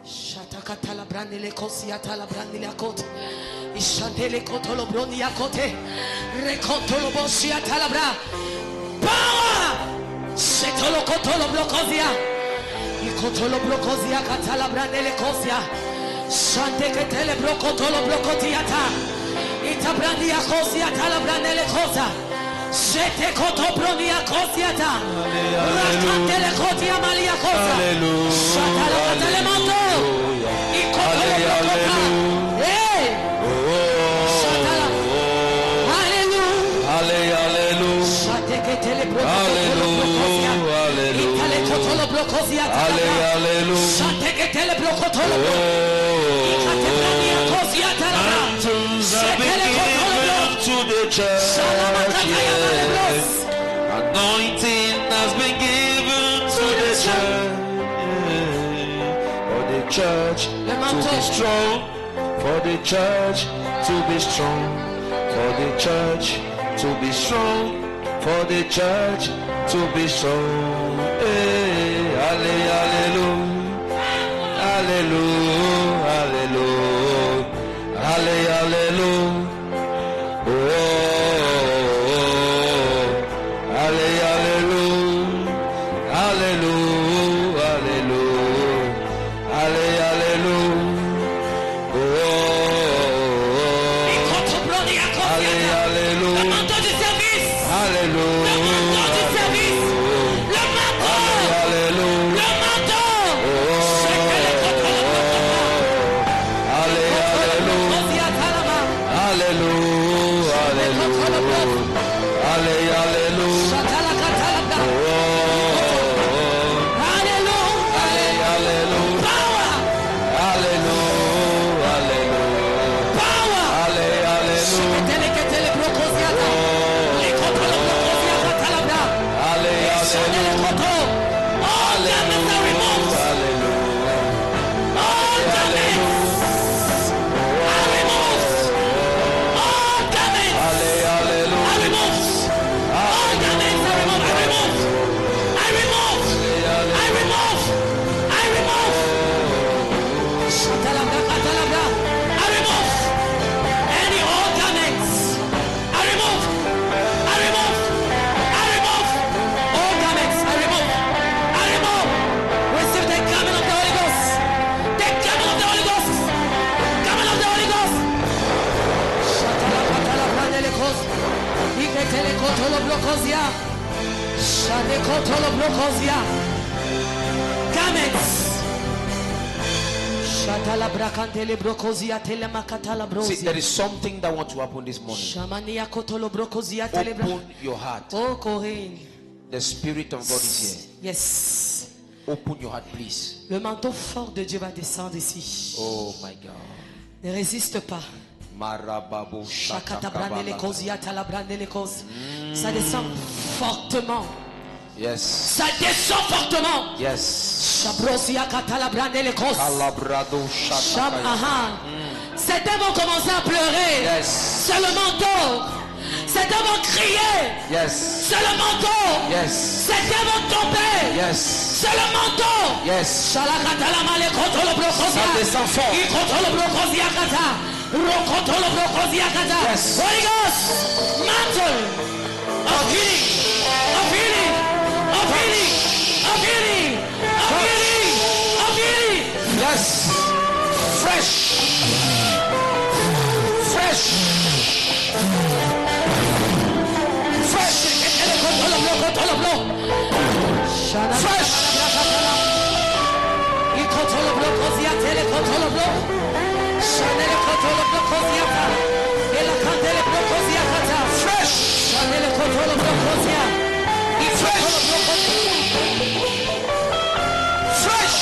Shatakatala brandele kosiatala brandele kote. Ishandele kotolo broni akote. Rekotolo bosiatala bra. Power. Shetolo kotolo blokozia. Ikotolo blokozia katala brandele kosia. Shante ketele blokotolo blokotiata. Ita brandia kosiatala brandele kosa. Shete koto bronia kosiata. Rakatele kotia malia kosa. Shatala katele manto. Anointing has been given to the church. For the church to be strong. For the church to be strong. For the church to be strong. For the church to be strong. Hallelujah. Hallelujah. Hallelujah. Hallelujah. Oh, hallelujah. Hallelujah. Hallelujah. Oh, hallelujah. Le manteau du service. Hallelujah. Le manteau du service. Le manteau. Le manteau. kotolo blokozia. Shane kotolo blokozia. Garments. Shatala brakantele brokozia tele makatala brozi. See, there is something that wants to happen this morning. Shamania kotolo brokozia tele bra. Open your heart. Oh, Corinne. The Spirit of God is here. Yes. Open your heart, please. Le manteau fort de Dieu va descendre ici. Oh my God. Ne résiste pas. Marababo Shakata brandele shakabala. kozia tala brandele koz. Ça descend fortement. Yes. Ça descend fortement. Yes. Shabrosia katala brandele koz. Calabrado Sham, shakabala. aha. Certains vont commencer à pleurer. Yes. C'est le manteau. Certains vont crier. Yes. C'est le manteau. Yes. Certains vont tomber. Yes. C'est le manteau. Yes. Shalakatala male kotolo blokozia. Ça descend fort. I kotolo blokozia kata. Rokotolo blokozia kata. Yes. Holy Ghost. Mantle of healing. Of healing. Of healing. Of healing. Of healing. Of healing. Yes. Fresh. Fresh. Fresh. Fresh. I kotolo blokozia tele kotolo blo. Chanel kotolo blokozia ta. Ela kandele blokozia kata. Fresh. Chanel kotolo blokozia. I kotolo blokozia. Fresh.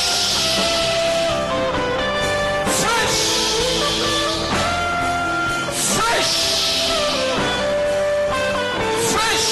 Fresh. Fresh. Fresh.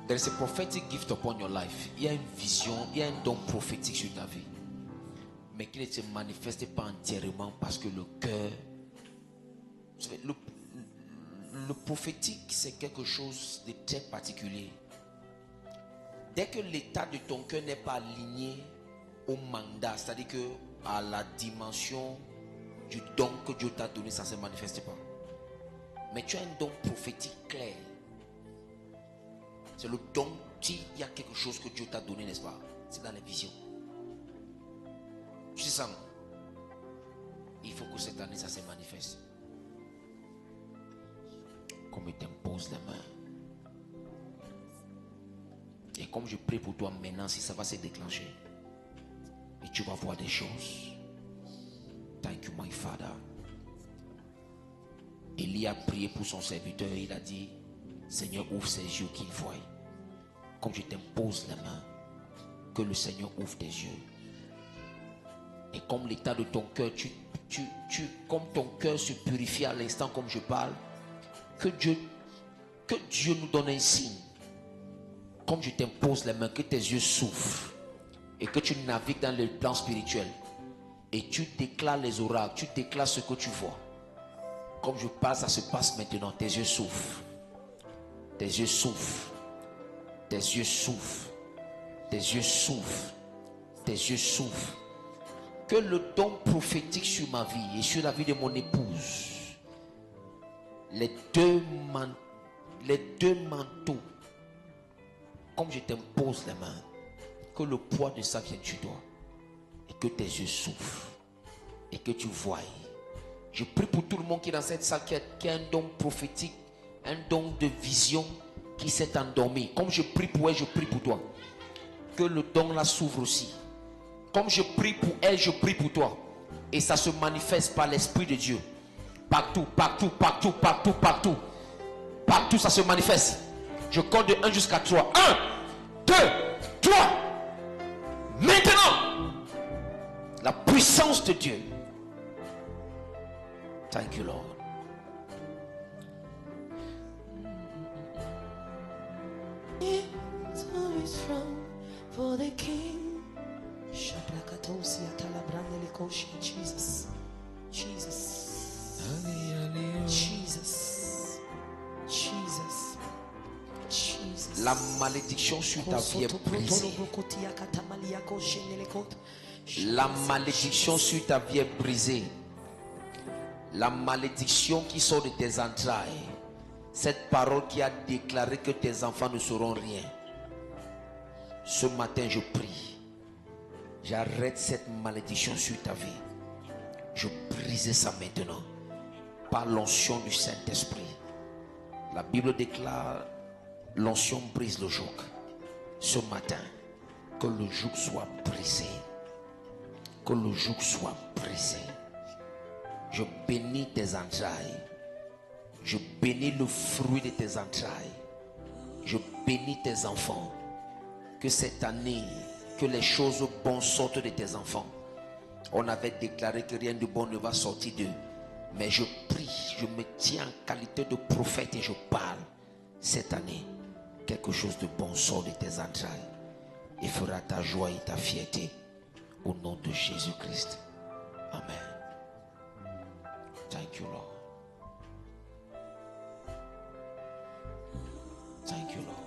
There is a prophetic gift upon your life. Il y a une vision, il y a un don prophétique sur ta vie. Mais qu'il ne se manifeste pas entièrement parce que le cœur... Vous savez, le prophétique, c'est quelque chose de très particulier. Dès que l'état de ton cœur n'est pas aligné au mandat, c'est-à-dire que à la dimension du don que Dieu t'a donné, ça ne se manifeste pas. Mais tu as un don prophétique clair. C'est le don, il y a quelque chose que Dieu t'a donné, n'est-ce pas? C'est dans les visions. Tu sais ça, non? Il faut que cette année, ça se manifeste. Comme il t'impose les mains. Et comme je prie pour toi maintenant, si ça va se déclencher, et tu vas voir des choses. Thank you, my Father. Élie a prié pour son serviteur. Il a dit, Seigneur, ouvre ses yeux qu'il voie. Comme je t'impose les mains, que le Seigneur ouvre tes yeux. Et comme l'état de ton cœur, comme ton cœur se purifie à l'instant comme je parle, que Dieu nous donne un signe. Comme je t'impose les mains, que tes yeux s'ouvrent et que tu navigues dans le plan spirituel et tu déclares les oracles, tu déclares ce que tu vois. Comme je parle, ça se passe maintenant. Tes yeux s'ouvrent. Tes yeux s'ouvrent. Tes yeux s'ouvrent. Tes yeux s'ouvrent. Tes yeux s'ouvrent. Que le don prophétique sur ma vie et sur la vie de mon épouse, les deux manteaux, comme je t'impose les mains, que le poids de ça vienne sur toi et que tes yeux s'ouvrent et que tu voies. Je prie pour tout le monde qui est dans cette salle qui a un don prophétique, un don de vision, qui s'est endormi. Comme je prie pour elle, je prie pour toi. Que le don là s'ouvre aussi. Comme je prie pour elle, je prie pour toi. Et ça se manifeste par l'Esprit de Dieu. Partout, partout, partout, partout, partout. Partout ça se manifeste. Je compte de 1 jusqu'à 3. 1, 2, 3. Maintenant, la puissance de Dieu. Thank you, Lord. For the King. Jesus. Jesus. Jesus. Jesus. Jesus. La malédiction sur ta vie est brisée. La malédiction sur ta vie est brisée. La malédiction qui sort de tes entrailles. Cette parole qui a déclaré que tes enfants ne sauront rien. Ce matin, je prie. J'arrête cette malédiction sur ta vie. Je brise ça maintenant. Par l'onction du Saint-Esprit. La Bible déclare, l'onction brise le joug. Ce matin, que le joug soit brisé. Que le joug soit brisé. Je bénis tes entrailles. Je bénis le fruit de tes entrailles. Je bénis tes enfants. Que cette année, que les choses bonnes sortent de tes enfants. On avait déclaré que rien de bon ne va sortir d'eux. Mais je prie, je me tiens en qualité de prophète et je parle. Cette année, quelque chose de bon sort de tes entrailles et fera ta joie et ta fierté au nom de Jésus-Christ. Amen. Thank you, Lord. Thank you, Lord.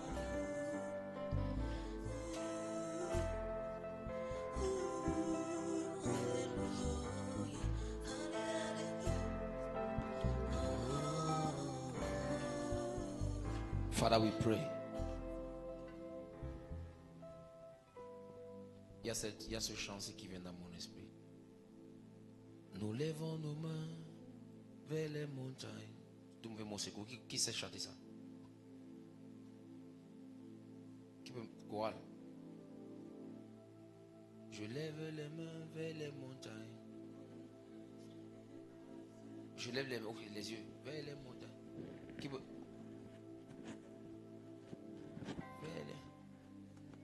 Father, we pray. Il y a ce chant qui vient dans mon esprit. Nous levons nos mains vers les montagnes. Qui sait chanter ça? Qui peut quoi? Je lève les mains vers les montagnes. Je lève les yeux vers les montagnes. Qui peut?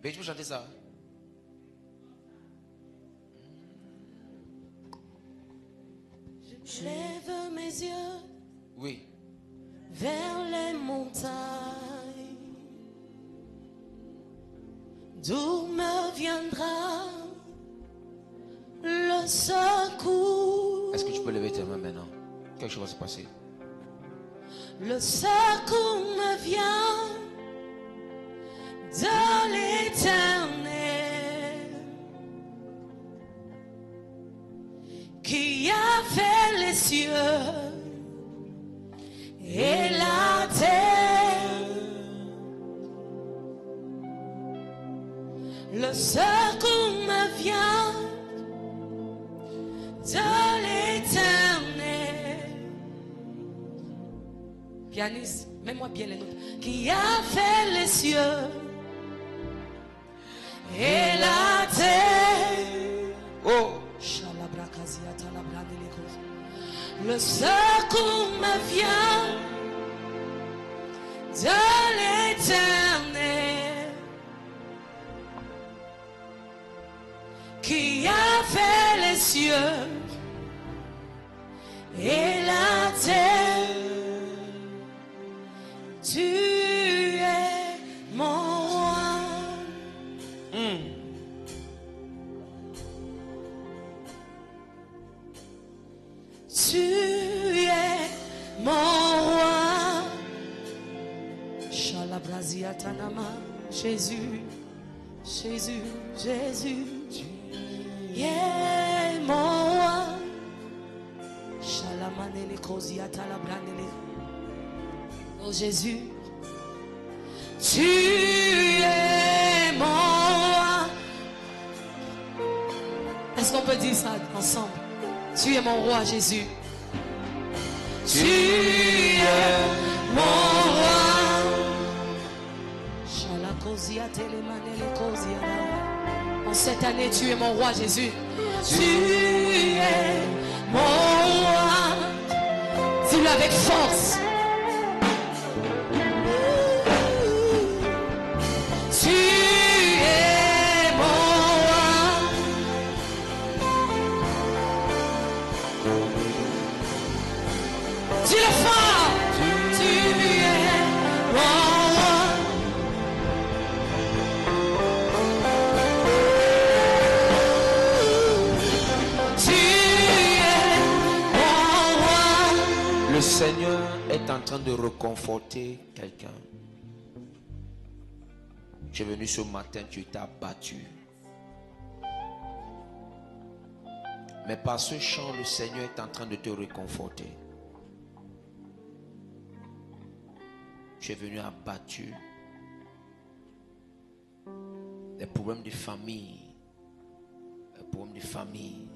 Mais tu peux chanter ça? Je lève mes yeux, oui, vers les montagnes. D'où me viendra le secours? Est-ce que tu peux lever tes mains maintenant? Quelque chose va se passer. Le secours me vient de l'Éternel, qui a fait les cieux et la terre. Le secours me vient de l'Éternel. Pianiste, mets-moi bien les notes. Qui a fait les cieux et la terre. Oh, le secours me vient de l'Éternel, qui a fait les cieux et la terre. Tu es mon roi. Tu es mon roi. Shalabrazia tanama. Jésus, Jésus, Jésus. Tu es mon roi. Shalamanele kozia talabranele. Oh Jésus, tu es mon roi. Est-ce qu'on peut dire ça ensemble? Tu es mon roi, Jésus. Tu es mon roi. En cette année, tu es mon roi, Jésus. Tu es mon roi. Dis-le avec force. Tu es mon roi. Dis-le fort. Tu es mon roi. Tu es mon roi. le Seigneur est en train de reconforter quelqu'un. Tu es venu ce matin, tu t'es abattu. Mais par ce chant, le Seigneur est en train de te réconforter. Tu es venu abattu. Les problèmes de famille. Les problèmes de famille.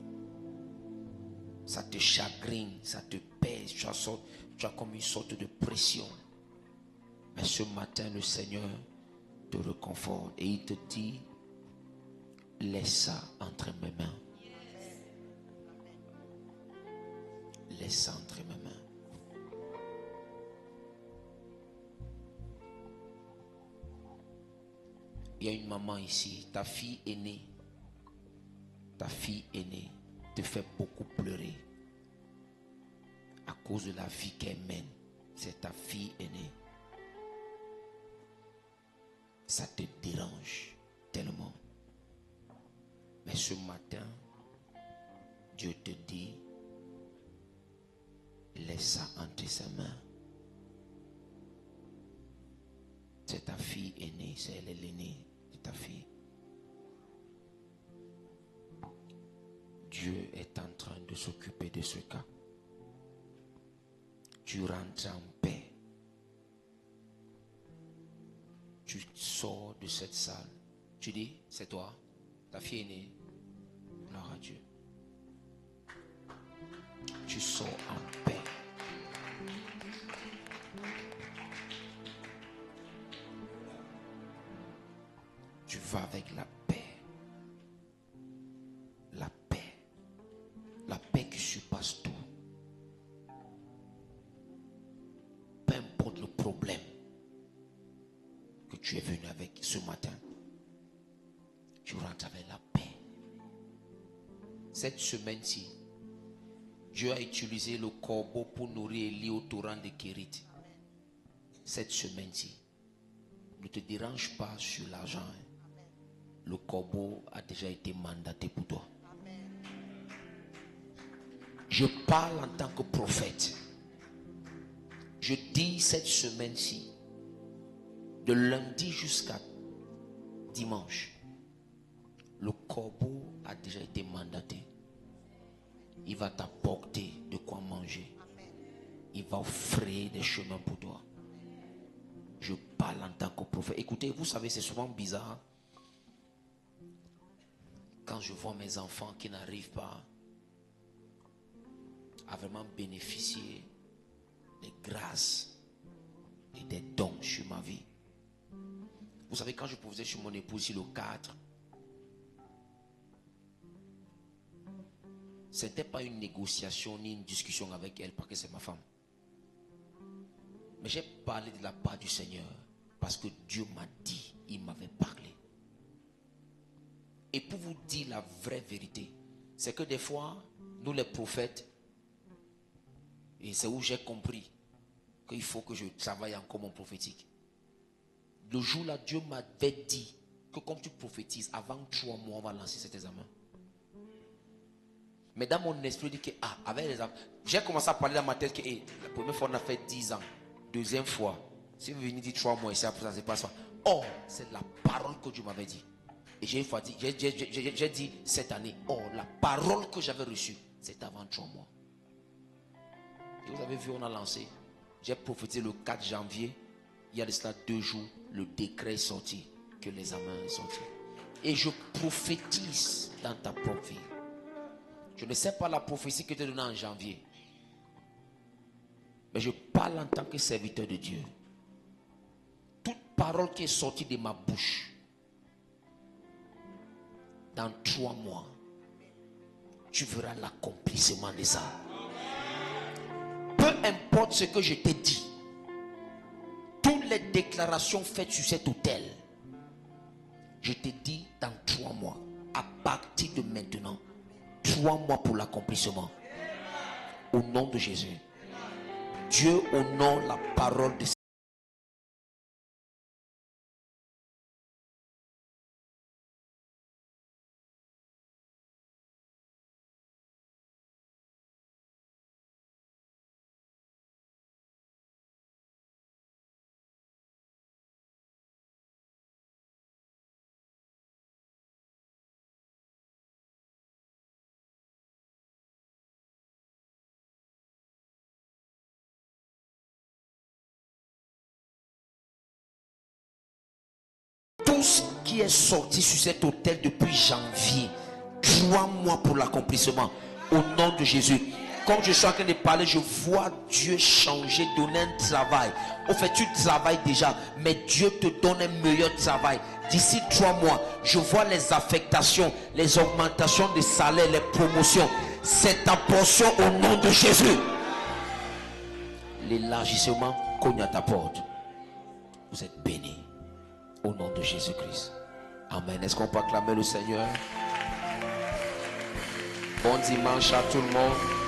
Ça te chagrine, ça te pèse. Tu as comme une sorte de pression. Mais ce matin, le Seigneur te réconforte. Et il te dit, laisse ça entre mes mains. Laisse ça entre mes mains. Il y a une maman ici, ta fille aînée. Ta fille aînée te fait beaucoup pleurer à cause de la vie qu'elle mène. C'est ta fille aînée. Ça te dérange tellement. Mais ce matin, Dieu te dit, laisse ça entre ses mains. C'est ta fille aînée, c'est elle l'aînée de ta fille. Dieu est en train de s'occuper de ce cas. Tu rentres en paix. Tu sors de cette salle. Tu dis, c'est toi, ta fille aînée. Gloire à Dieu. Tu sors en paix. Tu vas avec la paix. La paix. La paix qui surpasse tout. Peu importe le problème que tu es venu avec ce matin, tu rentres avec la paix. Cette semaine-ci, Dieu a utilisé le corbeau pour nourrir Élie au torrent de Kérit. Cette semaine-ci, ne te dérange pas sur l'argent. Le corbeau a déjà été mandaté pour toi. Je parle en tant que prophète. Je dis cette semaine-ci, de lundi jusqu'à dimanche, le corbeau a déjà été mandaté. Il va t'apporter de quoi manger. Il va offrir des chemins pour toi. Je parle en tant que prophète. Écoutez, vous savez, c'est souvent bizarre quand je vois mes enfants qui n'arrivent pas à vraiment bénéficier des grâces et des dons sur ma vie. Vous savez, quand je posais sur mon épouse ici le 4, ce n'était pas une négociation ni une discussion avec elle parce que c'est ma femme. Mais j'ai parlé de la part du Seigneur parce que Dieu m'a dit, il m'avait parlé. Et pour vous dire la vraie vérité, c'est que des fois, nous les prophètes, et c'est où j'ai compris qu'il faut que je travaille encore mon prophétique. Le jour-là, Dieu m'avait dit que comme tu prophétises, avant 3 mois, on va lancer cet examen. Mais dans mon esprit, je dis que, avec les examens, j'ai commencé à parler dans ma tête que, la première fois, on a fait 10 ans. Deuxième fois, si vous venez dire 3 mois ici, après ça, c'est pas ça. Oh, c'est la parole que Dieu m'avait dit. Et j'ai dit cette année, la parole que j'avais reçue, c'est avant 3 mois. Et vous avez vu, on a lancé. J'ai prophétisé le 4 janvier. Il y a de cela 2 jours, le décret est sorti, que l'examen est sorti. Et je prophétise dans ta propre vie. Je ne sais pas la prophétie que tu as donnée en janvier. Mais je parle en tant que serviteur de Dieu. Toute parole qui est sortie de ma bouche, dans 3 mois, tu verras l'accomplissement de ça. Peu importe ce que je t'ai dit, toutes les déclarations faites sur cet autel, je t'ai dit dans 3 mois, à partir de maintenant, 3 mois pour l'accomplissement. Au nom de Jésus. Dieu honore la parole de ce qui est sorti sur cet autel depuis janvier, 3 mois pour l'accomplissement. Au nom de Jésus. Comme je suis en train de parler, je vois Dieu changer, donner un travail. Au fait, tu travailles déjà, mais Dieu te donne un meilleur travail. D'ici 3 mois, je vois les affectations, les augmentations de salaire, les promotions. C'est ta portion au nom de Jésus. L'élargissement cogne à ta porte. Vous êtes bénis au nom de Jésus-Christ. Amen. Est-ce qu'on peut acclamer le Seigneur? Bon dimanche à tout le monde.